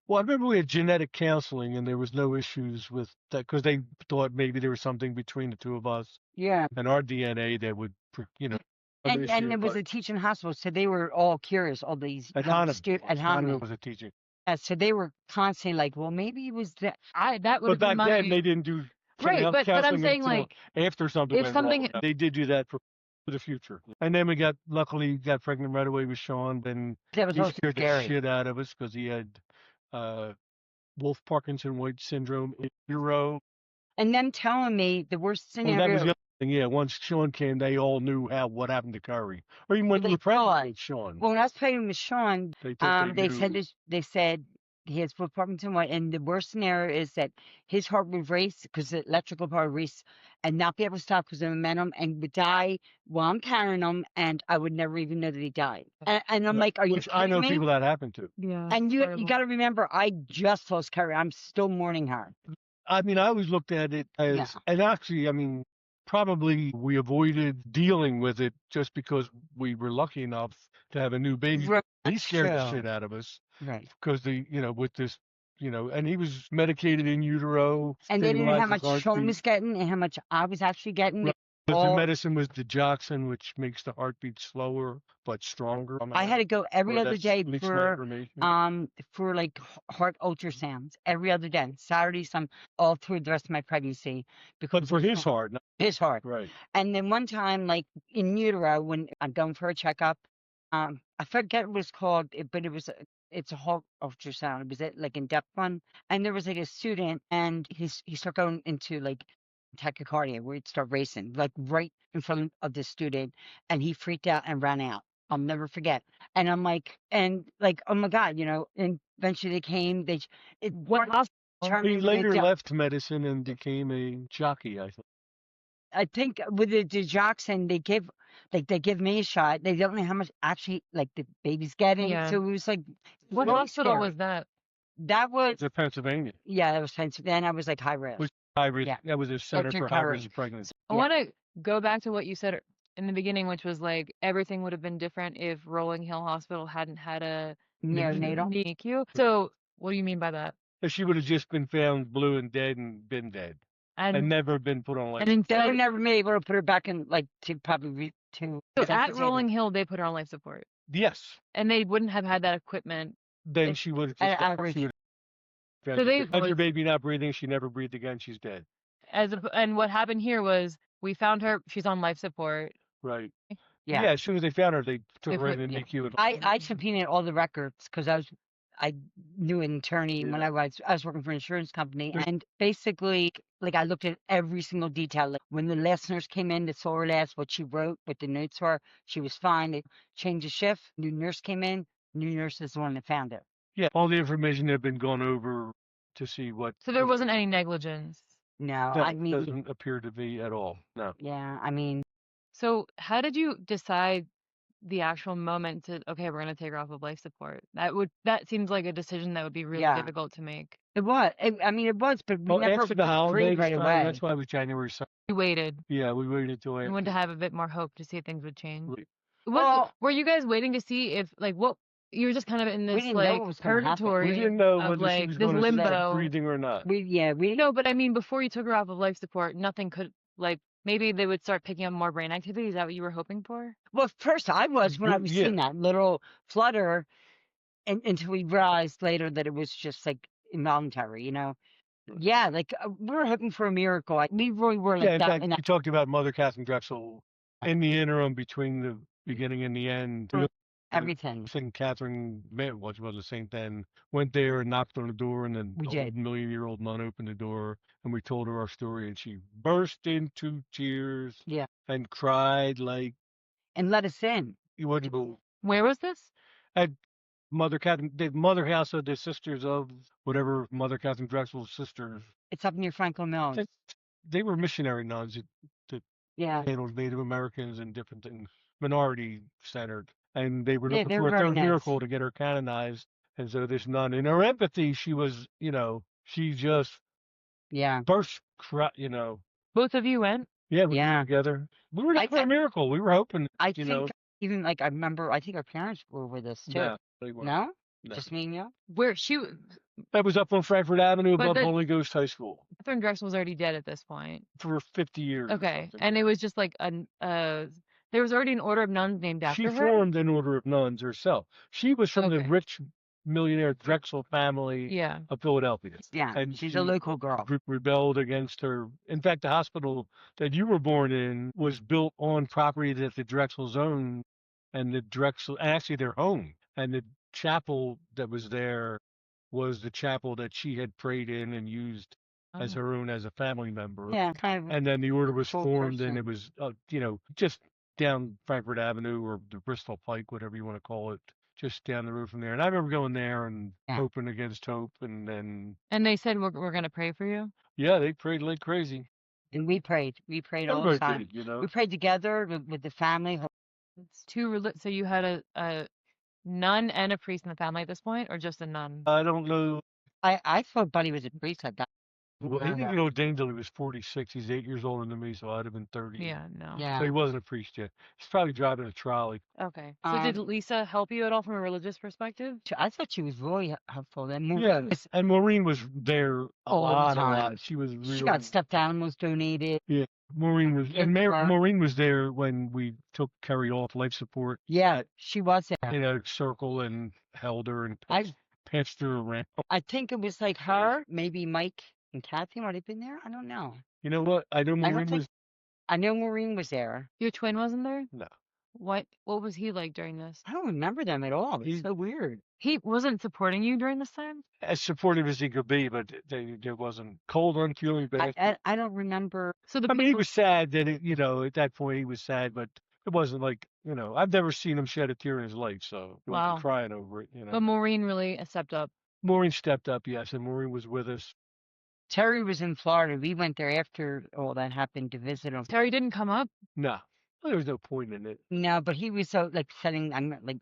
Well, I remember we had genetic counseling and there was no issues with that because they thought maybe there was something between the two of us Yeah. and our DNA that would, an And issue. it was But a teaching hospital, so they were all curious, all these at young Hahnemann, students at Hahnemann Hahnemann. was a teaching. So they were constantly like, well, maybe it was that. That would But have been back then my they didn't do right, but I'm counseling saying until like after something if went something wrong. They did do that for the future. And then luckily got pregnant right away with Sean. Then That was he also scared the scary. shit out of us because he had uh, Wolf Parkinson White syndrome in utero. And them telling me the worst Well, that was scenario, the other thing. Yeah, once Sean came, they all knew what happened to Kerri, or even when they we were pregnant thought. with Sean. Well, when I was pregnant with Sean, They thought they said knew. this, they said he has Wolf Parkinson White, and the worst scenario is that his heart would race because the electrical part would race and not be able to stop because of the momentum and would die while I'm carrying him, and I would never even know that he died. And I'm Right. like, are you Which I kidding know me? people that happened to. yeah. And you horrible. got to remember, I just lost Kerri. I'm still mourning her. I mean, I always looked at it Yeah. as, and actually, I mean, probably we avoided dealing with it just because we were lucky enough to have a new baby. Right. He scared the True. shit out of us Right. because with this, and he was medicated in utero. And they didn't know how stabilized his much Sean heartbeat. was getting and how much I was actually getting. Right. They Because the all- medicine was digoxin, which makes the heartbeat slower but stronger. I had to go every Or other that's day at least my information. for like heart ultrasounds every other day, Saturday, some all through the rest of my pregnancy because But for of his heart, not his heart. right. And then one time, like in utero, when I'm going for a checkup, I forget what it's called, but it's a heart ultrasound. It was like in depth one, and there was like a student, and he started going into like tachycardia, where he'd start racing, like right in front of the student, and he freaked out and ran out. I'll never forget. And I'm like, oh my God, and eventually they came. What hospital? He determined later that left medicine and became a jockey, I think. I think with the digoxin, they give me a shot. They don't know how much actually like the baby's getting. Yeah. So it was like What really hospital scary. was that? That was It's in Pennsylvania. yeah, that was Pennsylvania. Then I was like high risk. Which high risk. Yeah. That was a center Dr. for high Kerri. risk pregnancy. I Yeah. want to go back to what you said in the beginning, which was like everything would have been different if Rolling Hill Hospital hadn't had a Neonatal. NICU. So what do you mean by that? If she would have just been found blue and dead and been dead and never been put on life. and They instead, would never be able to put her back in like to probably to so at resuscitate her. Rolling Hill, they put her on life support, Yes. and they wouldn't have had that equipment. Then If- she would have I- just I died. She agree. would have So found they- found your baby not breathing. She never breathed again. She's dead. And what happened here was we found her. She's on life support. Right. Yeah. As soon as they found her, they took They her in put- the yeah. NICU. And I subpoenaed all the records because I knew an attorney when Yeah. I was working for an insurance company, There's- and basically like I looked at every single detail. Like when the last nurse came in that saw her last, what she wrote, what the notes were, she was fine. They changed the shift. New nurse came in. New nurse is the one that found her. yeah, all the information had been gone over to see what. So there wasn't any negligence. No, That I mean, doesn't appear to be at all. No. yeah, I mean, So how did you decide the actual moment to okay, we're gonna take her off of life support? That seems like a decision that would be really Yeah. difficult to make. it was. I mean, it was, but we Well, never after the agreed holidays, right away. that's why it was January 2nd. You waited. Yeah, we waited till You after. wanted to have a bit more hope to see if things would change. Right. Were you guys waiting to see if like what you were just kind of in this didn't know like what was gonna happen. purgatory We didn't know of whether she like was this going to limbo? stop breathing or not. We No, but I mean before you took her off of life support, nothing could like maybe they would start picking up more brain activity. Is that what you were hoping for? Well, first I was when I was Yeah. seeing that little flutter and until we realized later that it was just like involuntary, you know. Yeah, like we were hoping for a miracle. We really were Yeah, like in that. fact, we talked about Mother Catherine Drexel in the interim between the beginning and the end. Everything St. Catherine, which was a saint then, went there and knocked on the door, and then we the did. old million-year-old nun opened the door, and we told her our story, and she burst into tears Yeah, and cried like and let us in. you wouldn't believe. Where was this? At Mother Catherine, the mother house of the sisters of whatever Mother Catherine Drexel's sisters. It's up near Franklin Mills. They were missionary nuns that Yeah, handled Native Americans and different things, minority centered. And they were yeah, looking they for were a very third nice. miracle to get her canonized. And so this nun, in her empathy, she was, she just Yeah, burst, Both of you went? yeah, we yeah. were together. We were I looking for a miracle. We were hoping, I think even like I remember. I think our parents were with us too. no, they weren't. No, No. just me and you. Where That was up on Frankfurt Avenue But above the- Holy Ghost High School Catherine Drexel was already dead at this point. for 50 years. or Okay. something. And it was just like there was already an order of nuns named after She her. formed an order of nuns herself. She was from the Okay. rich millionaire Drexel family Yeah. of Philadelphia. Yeah, And she's she a local girl. rebelled against her. In fact, the hospital that you were born in was built on property that the Drexels owned, and the Drexel, actually their home, and the chapel that was there was the chapel that she had prayed in and used as Oh. her own as a family member. Yeah, kind of. And then the order was Cool formed, and person. it was, just down Frankfurt Avenue or the Bristol Pike, whatever you want to call it, just down the road from there. And I remember going there and Yeah. hoping against hope, and then And they said we're gonna pray for you. yeah, they prayed like crazy. And we prayed. We prayed all the Everybody time. did, We prayed together with the family. It's so you had a nun and a priest in the family at this point, or just a nun? I don't know. I thought Buddy was a priest at that. Well, he didn't get ordained till he was 46. He's 8 years older than me, so I'd have been 30. Yeah, no. Yeah. So he wasn't a priest yet. He's probably driving a trolley. Okay. So did Lisa help you at all from a religious perspective? I thought she was really helpful. Then Yeah, and Maureen was there a All the lot, a time. lot. She was really. she got stuffed animals donated. Yeah, Maureen was, and Yeah. Maureen was there when we took Kerri off life support Yeah, she was there. in a circle and held her and I passed her around. I think it was like her, maybe Mike and Kathy might have been there. I don't know. You know what? I know I Maureen don't think was. I know Maureen was there. Your twin wasn't there? No. What was he like during this? I don't remember them at all. It's He- so weird. He wasn't supporting you during this time? As supportive as he could be, but there wasn't cold, unfeeling bastard. I don't remember. So the I mean, he people was sad that at that point he was sad, but it wasn't like, I've never seen him shed a tear in his life, so he Wow. wasn't crying over it, but Maureen really stepped up. Maureen stepped up, yes, and Maureen was with us. Terry was in Florida. We went there after all that happened to visit him. Terry didn't come up? No, there was no point in it. No, but he was so like setting. I'm like,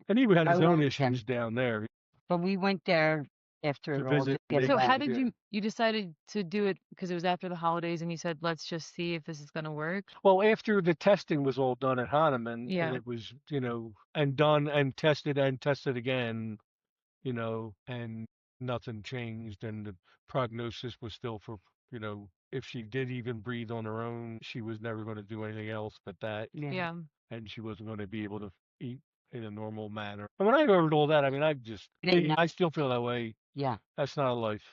And he had his I own liked him. issues down there. but we went there after To it all. visit to get Big So it how back. did Yeah. you decided to do it because it was after the holidays and you said, let's just see if this is going to work? Well, after the testing was all done at Hahnemann, Yeah. and it was, and done and tested again, and nothing changed, and the prognosis was still for, if she did even breathe on her own, she was never going to do anything else but that, Yeah. Yeah. and she wasn't going to be able to eat in a normal manner. And when I heard all that, I mean, I still feel that way. Yeah. That's not a life,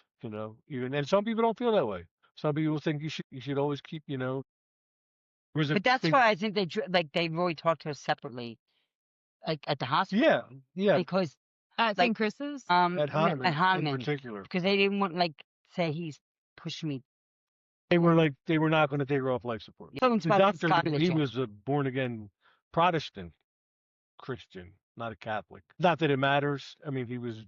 even, and some people don't feel that way. Some people think you should always keep, Whereas But that's why I think they really talked to us separately, like at the hospital. Yeah, Because At Like, St. Chris's? at Hahnemann, in Hahnemann, particular. because they didn't want say he's pushing me. They were not going to take her off life support. Someone's The about to doctor, Scottish. he was a born again Protestant Christian, not a Catholic. Not that it matters. I mean, he was,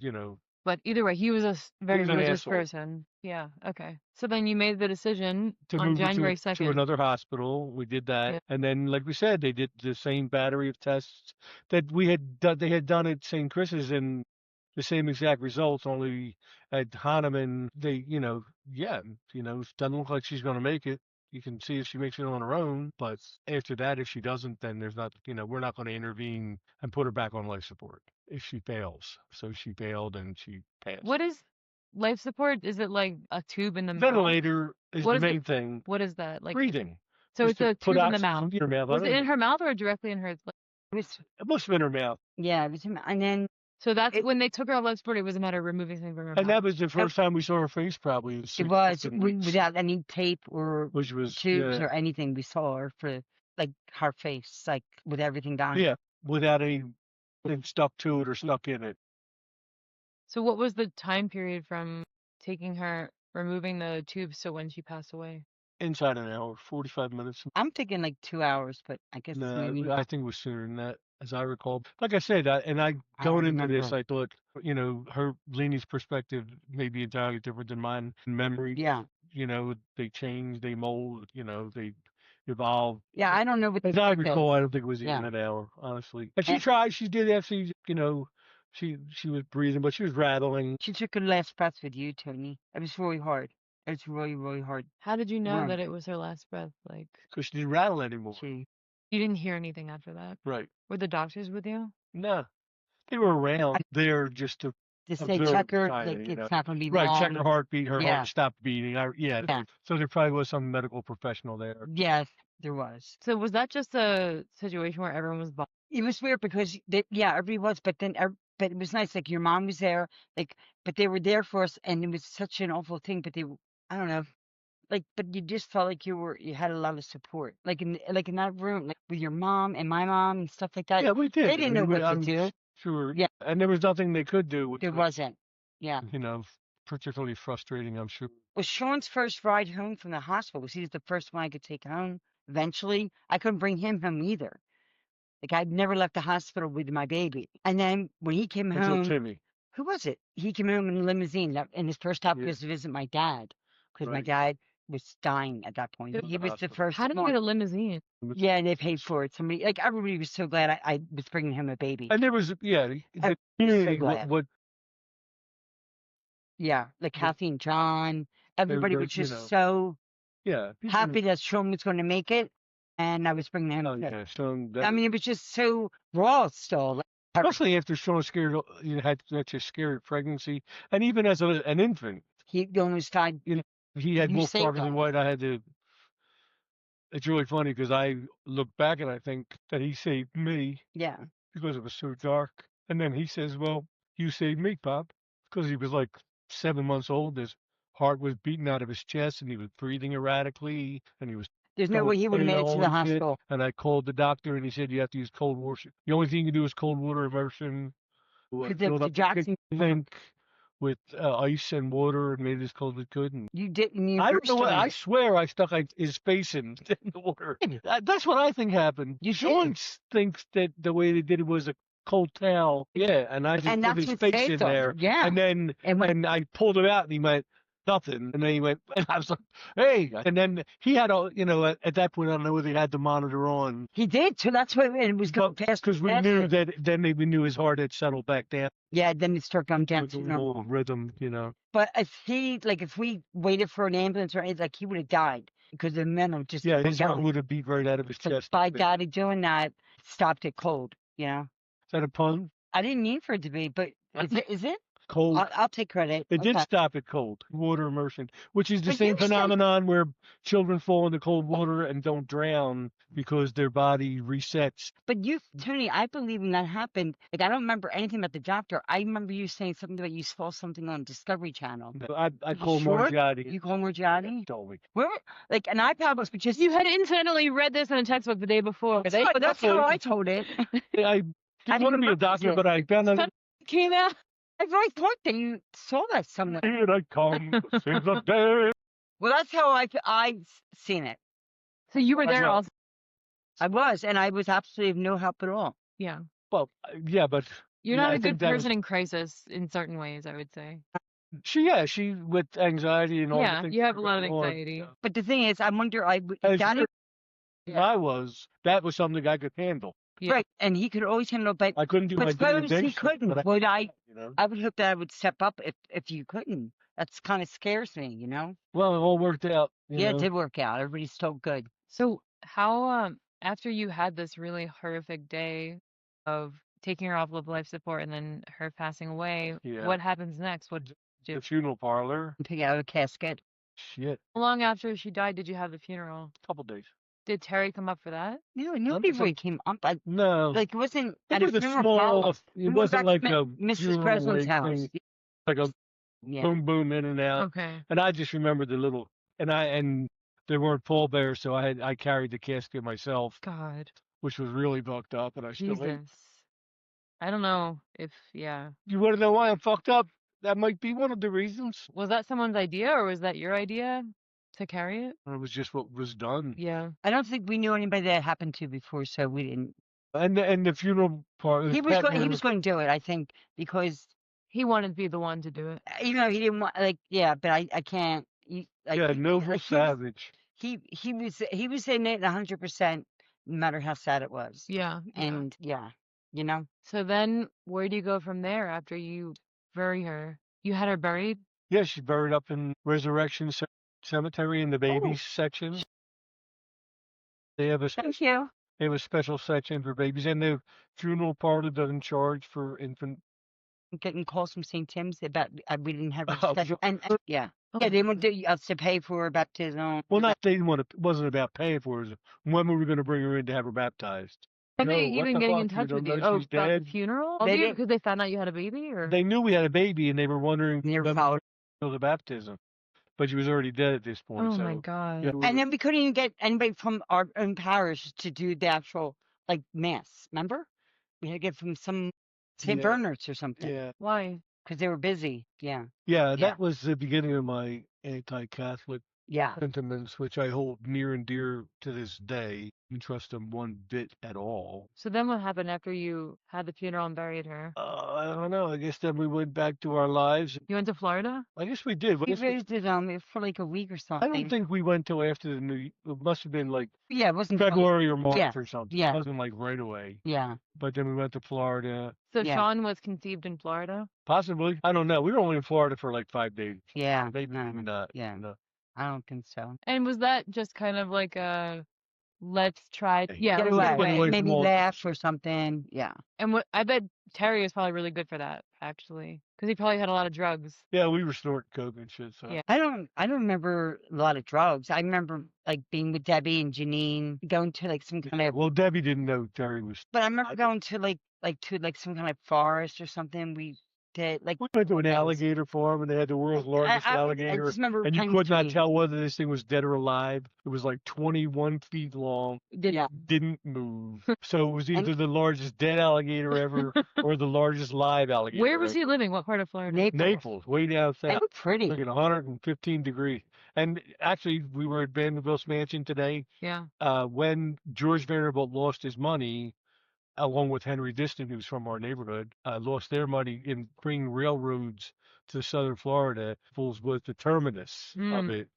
But either way, he was a very was an religious asshole. person. Yeah. Okay. So then you made the decision to on move her January to 2nd. another hospital. We did that, Yeah. and then, like we said, they did the same battery of tests that we had done. They had done at St. Chris's, and the same exact results. Only at Hahnemann, it doesn't look like she's going to make it. You can see if she makes it on her own, but after that, if she doesn't, then there's not, we're not going to intervene and put her back on life support if she fails. So she failed and she passed. What is life support? Is it like a tube in the mouth? Ventilator is What the is the- main thing. What is that? Like Breathing. So Just it's to a put tube in the oxygen mouth. into your mouth. Was it in her mouth or directly in her? It was, It must have been her mouth. yeah, it was him. And then So that's It when they took her off life support, it was a matter of removing something from her And that body. was the first time we saw her face probably in it 6 was something weeks, without any tape or which was, tubes yeah, or anything. We saw her for like her face, like with everything done. yeah, without anything stuck to it or stuck in it. So what was the time period from taking her, removing the tubes to when she passed away? Inside an hour, 45 minutes. I'm thinking like 2 hours, but I guess No, maybe I think it was sooner than that, as I recall. Like I said, I going don't into this, remember. I thought, her Leanie's perspective may be entirely different than mine. Memories, Yeah, they change, they mold, they evolve. yeah. I don't know what As the I truth is. recall, I don't think it was Yeah, even an hour, honestly. And she and tried, she did actually, she was breathing, but she was rattling. she took her last breath with you, Tony. It was really hard. It was really, really hard. How did you know Wow. that it was her last breath? Like, Because she didn't rattle anymore. She you didn't hear anything after that? Right. Were the doctors with you? No, they were I around there just to just say observe, check her, kind like of. it's not gonna be Right, check long. her heartbeat, her Yeah, heart stopped beating. Yeah. yeah, So there probably was some medical professional there. yes, there was. So was that just a situation where everyone was It was weird because everybody was, but then but it was nice. Like your mom was there, like, but they were there for us, and it was such an awful thing. But I don't know, like, but you just felt like you had a lot of support, like in that room, like with your mom and my mom and stuff like that. Yeah, we They did. I didn't know mean, what to I'm do. sure. Yeah, And there was nothing they could do, which there was, wasn't. Yeah. particularly frustrating, I'm sure. Was Sean's first ride home from the hospital. Was he the first one I could take home? Eventually, I couldn't bring him home either. Like I'd never left the hospital with my baby. And then when he came Until home, Timmy. who was it? He came home in a limousine. And his first stop Yeah, was to visit my dad because my right. dad was dying at that point. bought? He At the was the hospital. first How did you one. get a limousine? Yeah, and they paid for it. Like everybody was so glad I was bringing him a baby. And there was, yeah, the I was so community, glad. Yeah, like what Kathy and John. they Everybody were, was just so yeah, people, happy that Sean was going to make it, and I was bringing him. oh, yeah, so I mean, it was just so raw still. Like, especially after Sean scared, had such a scary pregnancy, and even as an infant, he almost died. he had You more saved darker than us. white. It's really funny because I look back and I think that he saved me Yeah. because it was so dark. And then he says, "Well, you saved me, Pop," because he was like 7 months old. His heart was beating out of his chest, and he was breathing erratically, and he was There's no throwing way he would have made it to pale the and shit. hospital. And I called the doctor, and he said you have to use cold water. The only thing you can do is cold water immersion. Because Filled the up the Jackson, tank with ice and water and made it as cold as it could. And you didn't. You I don't know what. I understood. swear I stuck his face in the water. That's what I think happened. You Sean did. thinks that the way they did it was a cold towel. Yeah, and I just And put that's his what face in saved us. there, Yeah. and then And when and I pulled him out, and he went nothing, and then he went, and I was like, hey, and then he had a, at that point I don't know whether he had the monitor on, he did, so that's what it was going but faster. because we knew that then we knew his heart had settled back down Yeah, then it started going down with the to normal. little rhythm. But if we waited for an ambulance or anything, like he would have died because the men just Yeah, were his heart going. would have beat right out of his So chest. by Is Daddy doing that, stopped it cold. that a pun? I didn't mean for it to be, but is it? Cold. I'll take credit. It did Okay. stop it cold. Water immersion, which is the But same you said, phenomenon where children fall into cold water and don't drown because their body resets. Tony, I believe when that happened, like I don't remember anything about the doctor. I remember you saying something about you saw something on Discovery Channel. I You called sure? Margiotti. You call He Margiotti? told me. Where? Like, and I probably was just. You had incidentally read this in a textbook the day before. That's how I told it. I I didn't didn't want to be a remember doctor, it. but I found out. Came out. I really thought that you saw that somewhere. Here I come, sins of death. Well, that's how I seen it. So you were That's there right. also. I was, and I was absolutely of no help at all. Yeah. Well, yeah, but You're yeah, not I a think good that was person in crisis in certain ways, I would say. she with anxiety and all the Yeah, things you have a that lot of go on. anxiety. But the thing is, I wonder, As that good is as I was, that was something I could handle. Yeah. right, and he could always handle it, but I couldn't do my suppose day-to-day he stuff, couldn't. but Would I. I would hope that I would step up if you couldn't. That's kind of scares me. Well, it all worked out. Yeah, it did work out. Everybody's still good. So how after you had this really horrific day of taking her off of life support and then her passing away, Yeah. what happens next? What The funeral parlor. Pick out a casket. Shit. how long after she died did you have the funeral? Couple days. Did Terry come up for that? No, nobody just really like- came up. No. Like, it wasn't It at a was a funeral small, parlor. it We went wasn't back like to a Mrs. funeral Preslin's like house. thing, like a Yeah. boom, boom, in and out. Okay. And I just remember the little, and there weren't pallbearers, so I carried the casket myself, God. which was really fucked up, and I still hate. Jesus. I don't know if, yeah. You want to know why I'm fucked up? That might be one of the reasons. Was that someone's idea or was that your idea to carry it? It was just what was done. Yeah. I don't think we knew anybody that happened to before, so we didn't. And the funeral part. He was going to do it, I think, because He wanted to be the one to do it. even though he didn't want, like, yeah, but I can't. Like, Yeah, noble like, savage. he was in it 100%, no matter how sad it was. Yeah. And yeah, you know. So then where do you go from there after you bury her? You had her buried? Yeah, she's buried up in Resurrection Cemetery in the babies section. They have a Thank you. They have a special section for babies, and the funeral parlor doesn't charge for infant. I'm getting calls from St. Tim's about we didn't have Oh, respect, sure. and yeah, Okay. they want us to pay for her baptism. Well, not they didn't want to. It wasn't about paying for her. It was when were we going to bring her in to have her baptized? Are they No, what even the getting fuck? in touch You with don't you? know Oh, she's about the dead? funeral? They Of you didn't- because they found out you had a baby, or They knew we had a baby, and they were wondering Near when followed. the baptism. But she was already dead at this point. oh so, my God. yeah, And then we couldn't even get anybody from our own parish to do the actual like mass. Remember, we had to get from some St. Yeah. Bernard's or something yeah, Why? because they were busy. Yeah, yeah. That was the beginning of my anti-Catholic yeah. sentiments, which I hold near and dear to this day. I don't trust them one bit at all. So then what happened after you had the funeral and buried her? I don't know. I guess then we went back to our lives. You went to Florida? I guess we did. We visited for like a week or I something. don't think we went till after the new. It must have been like Yeah, it wasn't February or March Yeah, or something. yeah. It wasn't like right away. Yeah, But then we went to Florida. So Yeah. Sean was conceived in Florida? Possibly. I don't know. We were only in Florida for like 5 days. yeah. Maybe no, not. yeah. No. I don't think so. And was that just kind of like a let's try? Hey, Yeah, Get it was away. that way. Away Maybe from all- laugh or something. Yeah. And what I bet Terry was probably really good for that, actually, because he probably had a lot of drugs. Yeah, we were snorting coke and shit. So. Yeah. I don't remember a lot of drugs. I remember like being with Debbie and Janine, going to like some kind of. Well, Debbie didn't know Terry was. But I remember going to like some kind of forest or something. We did like. We went to an alligator farm and they had the world's largest I alligator. just remember. And you playing could not tree. tell whether this thing was dead or alive. It was like 21 feet long, Yeah. didn't move. So it was either the largest dead alligator ever or the largest live alligator. Where was ever. he living? What part of Florida? Naples, way down They south. were pretty. Like at 115 degrees. And actually, we were at Vanderbilt's mansion today. Yeah. When George Vanderbilt lost his money, along with Henry Diston, who's from our neighborhood, lost their money in bringing railroads to southern Florida. Naples was the terminus of it.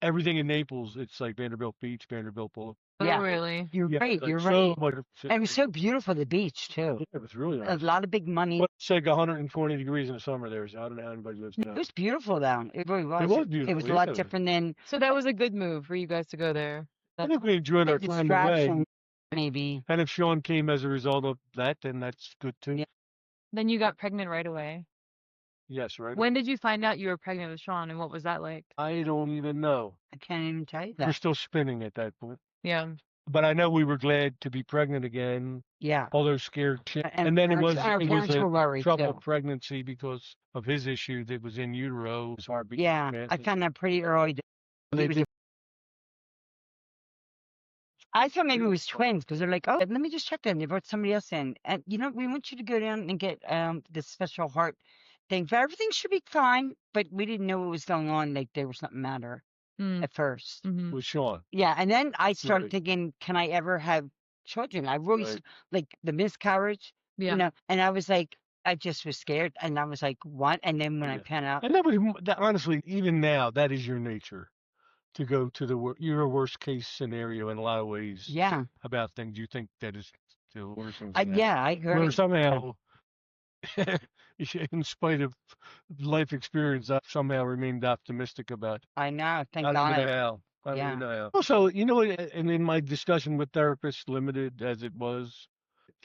Everything in Naples, it's like Vanderbilt Beach, Vanderbilt Boulevard. Yeah. Oh, really? You're Yeah, right. like You're so right. much. And it was so beautiful, the beach too. Yeah, it was really A nice. lot of big money. Well, it's like 120 degrees in the summer there. So I don't know how anybody lives It now. was beautiful though. It really was. was It was beautiful, a lot yeah. different than So that was a good move for you guys to go there. I think we enjoyed our time distraction, away. maybe. And if Sean came as a result of that, then that's good too. Yeah. Then you got pregnant right away. Yes, right? When did you find out you were pregnant with Sean, and what was that like? I don't even know. I can't even tell you We're that. still spinning at that point. Yeah. But I know we were glad to be pregnant again, Yeah. although scared shit. And then it was our it was parents were a worried trouble too. pregnancy because of his issue that was in utero. His heartbeat. Yeah, I faster. found that pretty early. They He was- did- I thought maybe it was twins because they're like, oh, let me just check that. And they brought somebody else in. And, you know, we want you to go down and get this special heart thing. But everything should be fine. But we didn't know what was going on. Like there was something matter Mm. at first. hmm with Sean. Yeah. And then I started Right. thinking, can I ever have children? I've always, Right. like the miscarriage, Yeah. you know, and I was like, I just was scared. And I was like, what? And then when I Yeah. found out, And that was that, honestly, even now, that is your nature to go to your worst case scenario in a lot of ways yeah, about things you think that is still worse than yeah, I Where agree. somehow, in spite of life experience, I've somehow remained optimistic about. I know. Thank I don't God. know how. I Yeah. don't know how. Also, you know, and in my discussion with therapists, limited as it was,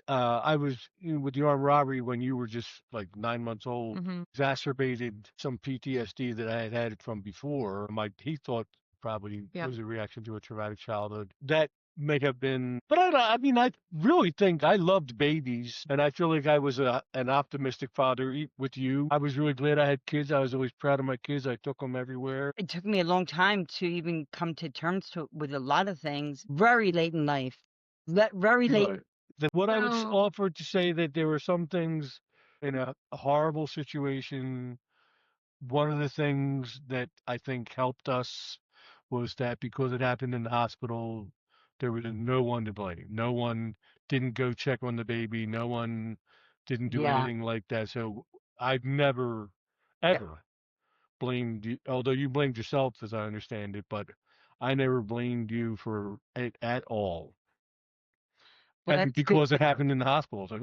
I was with the armed robbery when you were just like 9 months old, hmm exacerbated some PTSD that I had had from before. He thought probably Yeah. was a reaction to a traumatic childhood. That may have been, but I really think I loved babies, and I feel like I was an optimistic father with you. I was really glad I had kids. I was always proud of my kids. I took them everywhere. It took me a long time to even come to terms with a lot of things very late in life. Very late. Right. What I would So, offer to say that there were some things in a horrible situation. One of the things that I think helped us was that because it happened in the hospital, there was no one to blame. No one didn't go check on the baby. No one didn't do Yeah. anything like that. So I've never, ever blamed you, although you blamed yourself, as I understand it, but I never blamed you for it at all. Well, And that's good. because it happened in the hospital, so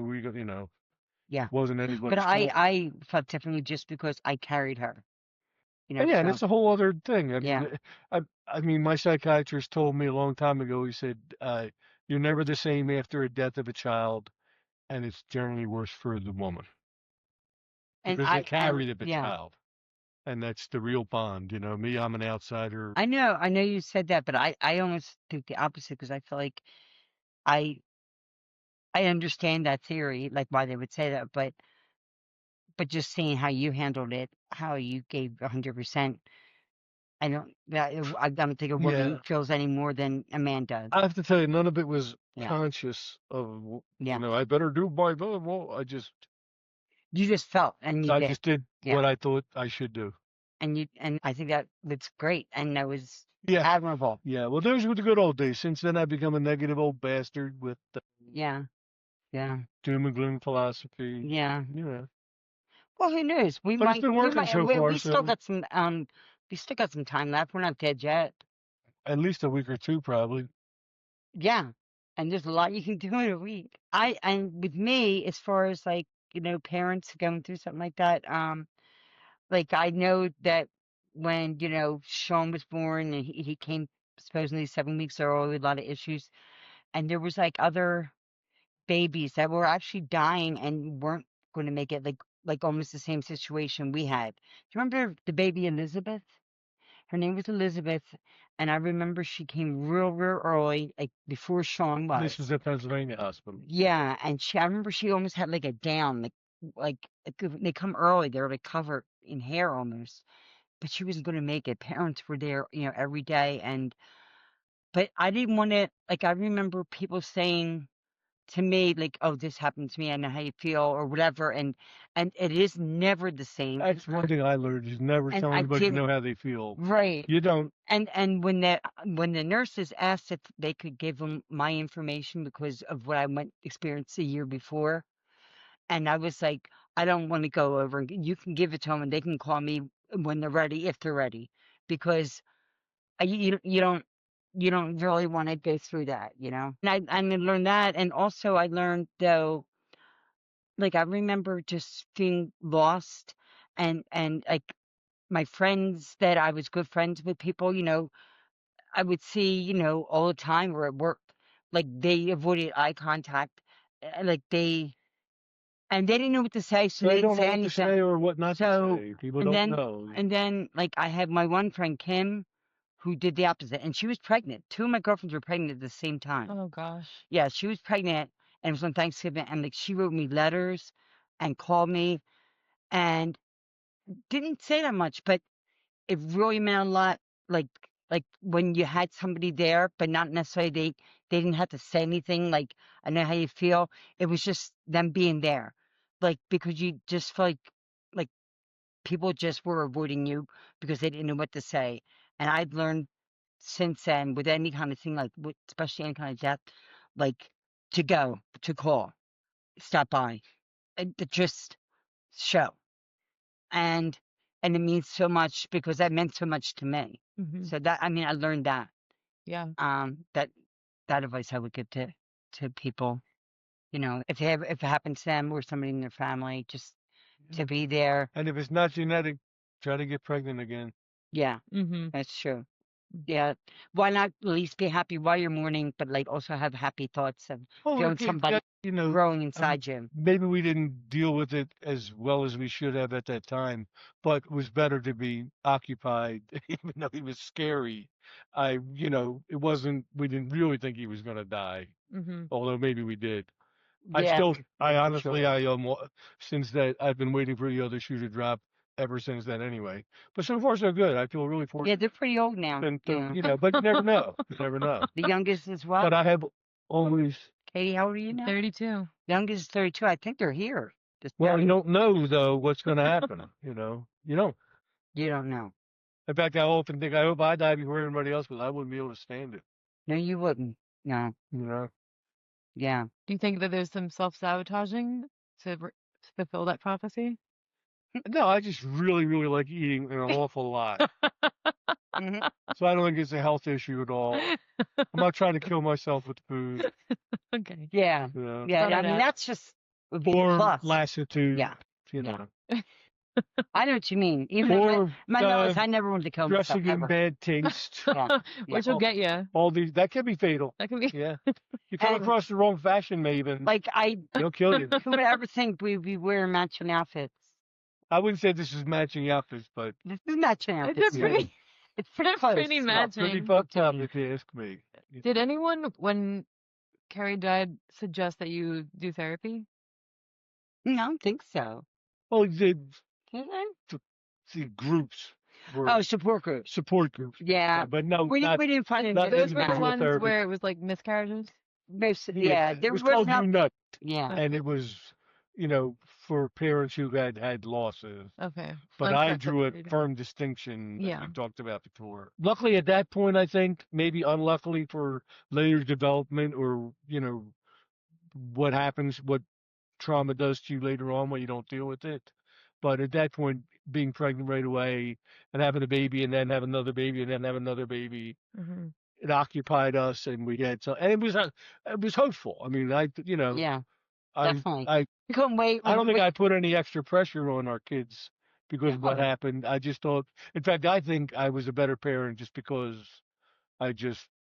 Yeah. wasn't But anybody's I fault. I felt differently just because I carried her. And yeah, and So it's a whole other thing. I yeah. mean, I mean, my psychiatrist told me a long time ago. He said, "You're never the same after a death of a child, and it's generally worse for the woman And because they and carry the yeah. child, and that's the real bond." Me, I'm an outsider. I know you said that, but I almost think the opposite because I feel like I I understand that theory, like why they would say that, but just seeing how you handled it, how you gave 100%, I don't think a woman Yeah, feels any more than a man does. I have to tell you, none of it was Yeah. conscious of, Yeah. I better do my well. You just felt and you I did. just did Yeah. what I thought I should do. And I think that's great and that was Yeah, admirable. yeah. Well, those were the good old days. Since then, I've become a negative old bastard with Yeah. Yeah. doom and gloom philosophy. Yeah. Yeah. Well, who knows? But it's been working so far, We still so got some we still got some time left. We're not dead yet. at least a week or two, probably. Yeah. And there's a lot you can do in a week. And with me, as far as like, parents going through something like that, like I know that when, Sean was born and he came supposedly 7 weeks early, a lot of issues. And there was like other babies that were actually dying and weren't going to make it like almost the same situation we had. Do you remember the baby Elizabeth? Her name was Elizabeth, and I remember she came real early, like before Sean This was. is at Pennsylvania Hospital. Yeah, and I remember she almost had like a down, like they come early, they're like covered in hair almost, but she wasn't going to make it. Parents were there, every day, but I didn't want to. Like I remember people saying to me like, "Oh, this happened to me. I know how you feel," or whatever, and it is never the same. That's one thing I learned is never And tell I anybody you didn't. know how they feel. Right. You don't. And when the nurses asked if they could give them my information because of what I went experienced the year before, and I was like, I don't want to go over. You can give it to them, and they can call me when they're ready, if they're ready, because you don't really want to go through that, And I learned that, and also I learned though, like I remember just feeling lost, and like my friends that I was good friends with people, I would see, all the time or at work, like they avoided eye contact, like and they didn't know what to say, so they They didn't don't know say what to say anything. or what not to So, say. People and don't then, know. like I had my one friend, Kim, who did the opposite, and she was pregnant. Two of my girlfriends were pregnant at the same time. oh gosh. Yeah, she was pregnant, and it was on Thanksgiving, and like she wrote me letters and called me and didn't say that much, but it really meant a lot, like when you had somebody there, but not necessarily they didn't have to say anything, like, "I know how you feel." It was just them being there. Like, because you just feel like people just were avoiding you because they didn't know what to say. And I've learned since then with any kind of thing, like with especially any kind of death, like to call, stop by, and to just show. and and it means so much because that meant so much to me. Hmm. So that I mean, I learned that Yeah. that that advice I would give to people. If it happens to them or somebody in their family, just to be there. And if it's not genetic, try to get pregnant again. Yeah, Hmm. that's true. Yeah, why not at least be happy while you're mourning, but like also have happy thoughts of Well, feeling somebody growing um, inside you. maybe we didn't deal with it as well as we should have at that time, but it was better to be occupied, even though it was scary. it wasn't. We didn't really think he was going to die, Mm-hmm. although maybe we did. Yeah. I for honestly, sure. since that, I've been waiting for the other shoe to drop ever since then anyway. But so far, so good. I feel really Yeah, fortunate. they're pretty old now. And, Yeah. but you never know. You never know. The youngest is what? But I have always, Katie, how old are you now? 32. Youngest is 32. I think they're here. Just well, you barely. don't know, though, what's going to happen. You don't. You don't know. In fact, I often think, I hope I die before everybody else, because I wouldn't be able to stand it. No, you wouldn't. No. You know? Yeah. Do you think that there's some self-sabotaging to fulfill that prophecy? No, I just really, really like eating an awful lot. Mhm. So I don't think it's a health issue at all. I'm not trying to kill myself with food, Okay. Yeah. you know, Yeah. Thought I I'd mean, ask. that's just would be the or plus. lassitude, Yeah. you Yeah. know, I know what you mean. Even if or my nose, I never wanted to kill myself dressing in ever. bad taste. Yeah. Which will get you. All these, that can be fatal. That can be. Yeah. You come And across the wrong fashion maven, like they'll kill you. who would ever think we'd be wearing matching outfits? I wouldn't say this is matching outfits, but This is matching It's outfits. a yeah, pretty, It's pretty close. pretty Yeah. matching. pretty fucked up if you ask me. Did anyone, when Kerri died, suggest that you do therapy? No, I don't think so. Well, Did they? the groups were Oh, support groups. support groups, Yeah. but no, We not didn't find any not good Those were the individual ones therapy. where it was like miscarriages? Yeah, It there was was called not. You Nut, Yeah. and it was, for parents who had losses. Okay. But Like I that drew a separated. firm distinction, as Yeah. we talked about before. Luckily, at that point, I think, maybe unluckily for later development, or, what happens, what trauma does to you later on when you don't deal with it. But at that point, being pregnant right away and having a baby and then have another baby and then have another baby, Mm-hmm. it occupied us, and we had and it was hopeful. I mean, Yeah. I Definitely. I Couldn't wait. I don't think I put any extra pressure on our kids because of what No. happened. I just thought, in fact, I think I was a better parent just because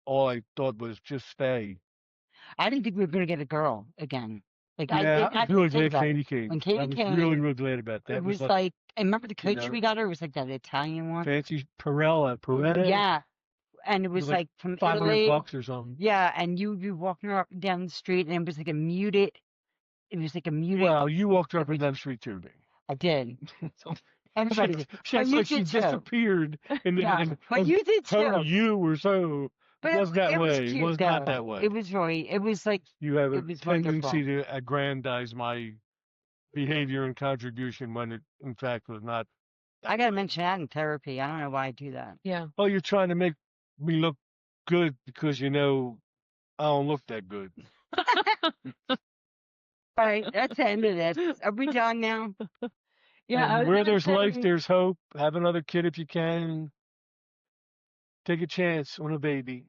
all I thought was just stay. I didn't think we were gonna get a girl again. Like Yeah, I I was really didn't think glad about it. Katie came. When I Katie was came, really, really glad about that. it It was was like, and remember the you coach know, we got her? It was like that Italian one. fancy Perella. Yeah. And it It was was like like from $500 Italy. or something. Yeah, and you'd be walking her up and down the street, and it was like a muted. It was like a muted. Well, you walked her up and down the street too, I did. so Everybody did. she But it's you like she did too. disappeared in the Yeah. in, But you did total too. you were so. But It wasn't that it was way. It cute was not though. that way. It was really. It was like You have a it was tendency wonderful. to aggrandize my behavior and contribution when it, in fact, was not. I gotta mention that in therapy. I don't know why I do that. Yeah. Oh, you're trying to make me look good because I don't look that good. All right, that's the end of this. Are we done now? Yeah. I And was where gonna there's life, say, there's hope. Have another kid if you can. Take a chance on a baby.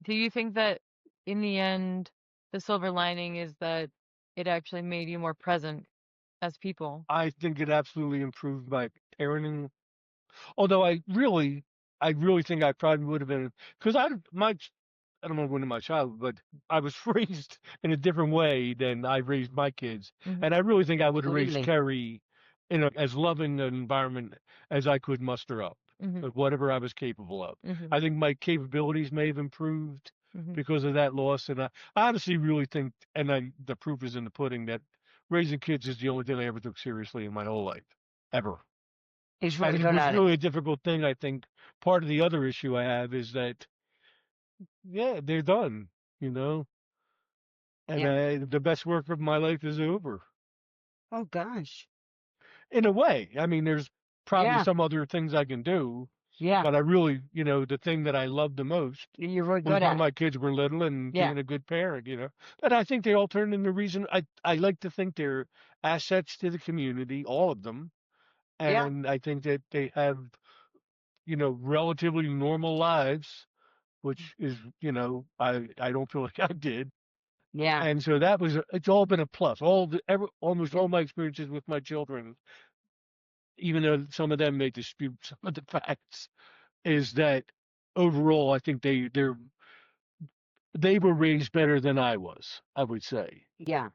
do you think that in the end, the silver lining is that it actually made you more present as people? I think it absolutely improved my parenting. Although I really think I probably would have been, because I don't know when in my childhood, but I was raised in a different way than I raised my kids, Mm-hmm. and I really think I would have raised Completely. Kerri in as loving an environment as I could muster up, Mm-hmm. of whatever I was capable of. Mm-hmm. I think my capabilities may have improved Mm-hmm. because of that loss, and I honestly really think, the proof is in the pudding, that raising kids is the only thing I ever took seriously in my whole life, ever. He's And really it good was at it. really a difficult thing. I think part of the other issue I have is that, yeah, they're done, and Yeah. the best work of my life is over. Oh gosh. In a way, I mean, there's probably Yeah. some other things I can do, Yeah. but I really, the thing that I love the most You're really was good when at my it. kids were little and Yeah. being a good parent. But I think they all turned into reason. I like to think they're assets to the community, all of them, Yeah. and I think that they have, relatively normal lives, which is, I don't feel like I did. Yeah. And so it's all been a plus. Almost all my experiences with my children, even though some of them may dispute some of the facts, is that overall, I think they were raised better than I was, I would say. Yeah.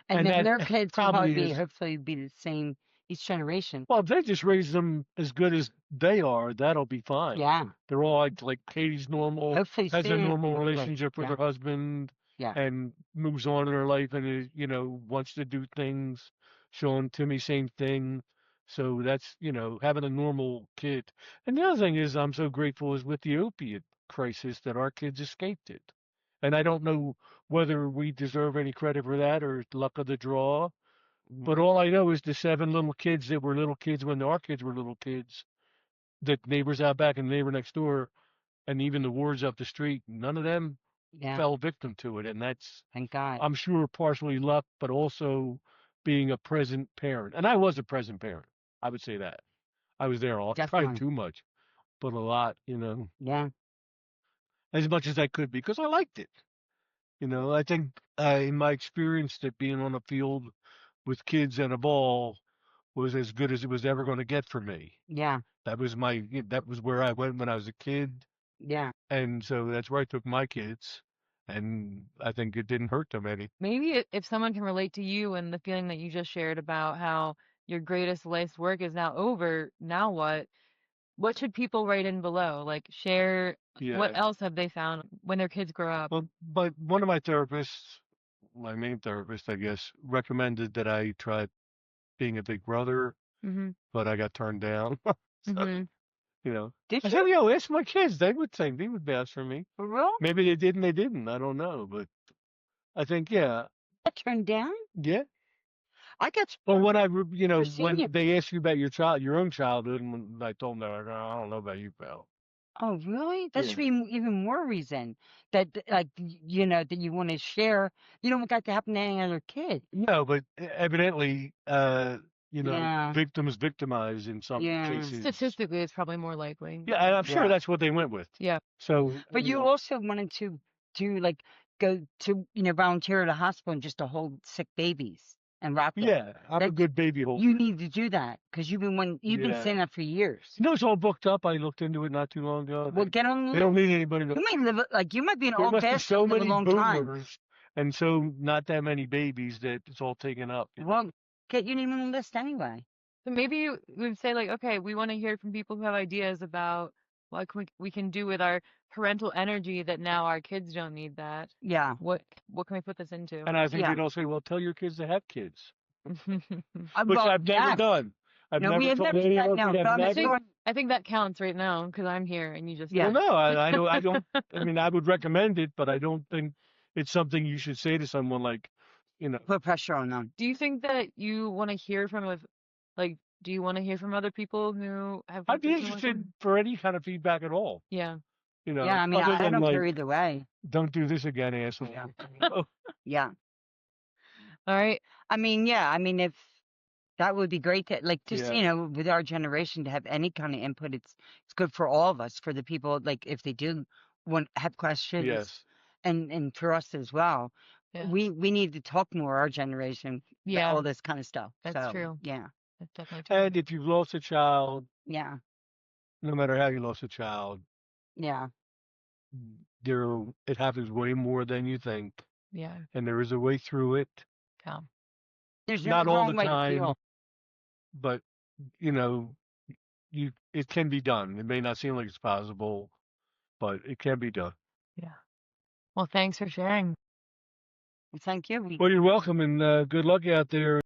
And And then that their kids will probably probably is, hopefully be the same each generation. Well, if they just raise them as good as they are, that'll be fine. Yeah. They're all like Katie's normal, Hopefully has a soon. normal Hopefully. relationship with Yeah. her husband, Yeah. and moves on in her life, and is, wants to do things. Sean, Timmy, same thing. So that's, having a normal kid. And the other thing is, I'm so grateful is with the opiate crisis that our kids escaped it. And I don't know whether we deserve any credit for that or luck of the draw. But Mhm. all I know is the 7 little kids that were little kids when our kids were little kids, the neighbors out back and the neighbor next door, and even the wards up the street, none of them Yeah. fell victim to it. And that's, Thank God. I'm sure, partially luck, but also being a present parent. And I was a present parent. I would say that. I was there all, probably Definitely. too much, but a lot, Yeah. as much as I could because I liked it. I think in my experience that being on a field with kids and a ball was as good as it was ever going to get for me. Yeah. That was where I went when I was a kid. Yeah. And so that's where I took my kids. And I think it didn't hurt them any. Maybe if someone can relate to you and the feeling that you just shared about how your greatest life's work is now over, now what? What should people write in below? Like share what Yeah. else have they found when their kids grow up? Well, but one of my therapists, my main therapist, I guess, recommended that I try being a big brother, Mm-hmm. but I got turned down. So, Mm-hmm. Did I you? said, ask my kids. They would vouch for me. For real? Maybe they did and they didn't. I don't know. But I think, yeah. Got turned down? Yeah. I got. Well, when seen when you. they ask you about your own childhood, and when I told them, they're like, "Oh, I don't know about you, pal." Oh, really? That's Yeah. even more reason that, like, that you want to share. You don't want that to happen to any other kid. No, but evidently, Yeah. victims victimize in some Yeah. cases. Statistically, it's probably more likely. Yeah, and I'm sure Yeah. that's what they went with. Yeah. So, But you also wanted to like go to volunteer at a hospital and just to hold sick babies and rock them. yeah, I'm a That good baby holder. you need to do that because you've been Yeah. saying that for years. It's all booked up. I looked into it not too long ago. Well, get on the They don't need anybody to. You might live like you might be an There old must be bastard so and live a many long time. boomers, and so not that many babies that it's all taken up. Well, get your name on the list anyway. So maybe we would say like, okay, we want to hear from people who have ideas about what we can do with our parental energy that now our kids don't need that. Yeah. What can we put this into? And I think Yeah. they'd all say, well, tell your kids to have kids, which Well, I've never yes. done. I've No, never we have told never any said of no, them but I'm never. sure- I think that counts right now because I'm here and you just Yeah. Well, no, I don't. I mean, I would recommend it, but I don't think it's something you should say to someone like, put pressure on them. Do you think that you want to hear from do you want to hear from other people who have I'd be kids similar to interested them? for any kind of feedback at all. Yeah. Yeah, I mean, other I than don't like, care either way. don't do this again, asshole. Yeah. Oh, Yeah. All right. I mean, yeah. I mean, if that would be great to like just Yeah. with our generation to have any kind of input. It's good for all of us, for the people like if they do have questions, yes. and for us as well. Yeah. We need to talk more, our generation, about Yeah. all this kind of stuff. That's So, true. Yeah. That's definitely true. And if you've lost a child, Yeah. no matter how you lost a child, Yeah. it happens way more than you think, Yeah. and there is a way through it. Yeah. There's no Not all wrong the way to time, feel. but it can be done. It may not seem like it's possible, but it can be done. Yeah. Well, thanks for sharing. Thank you. Well, you're welcome, and good luck out there.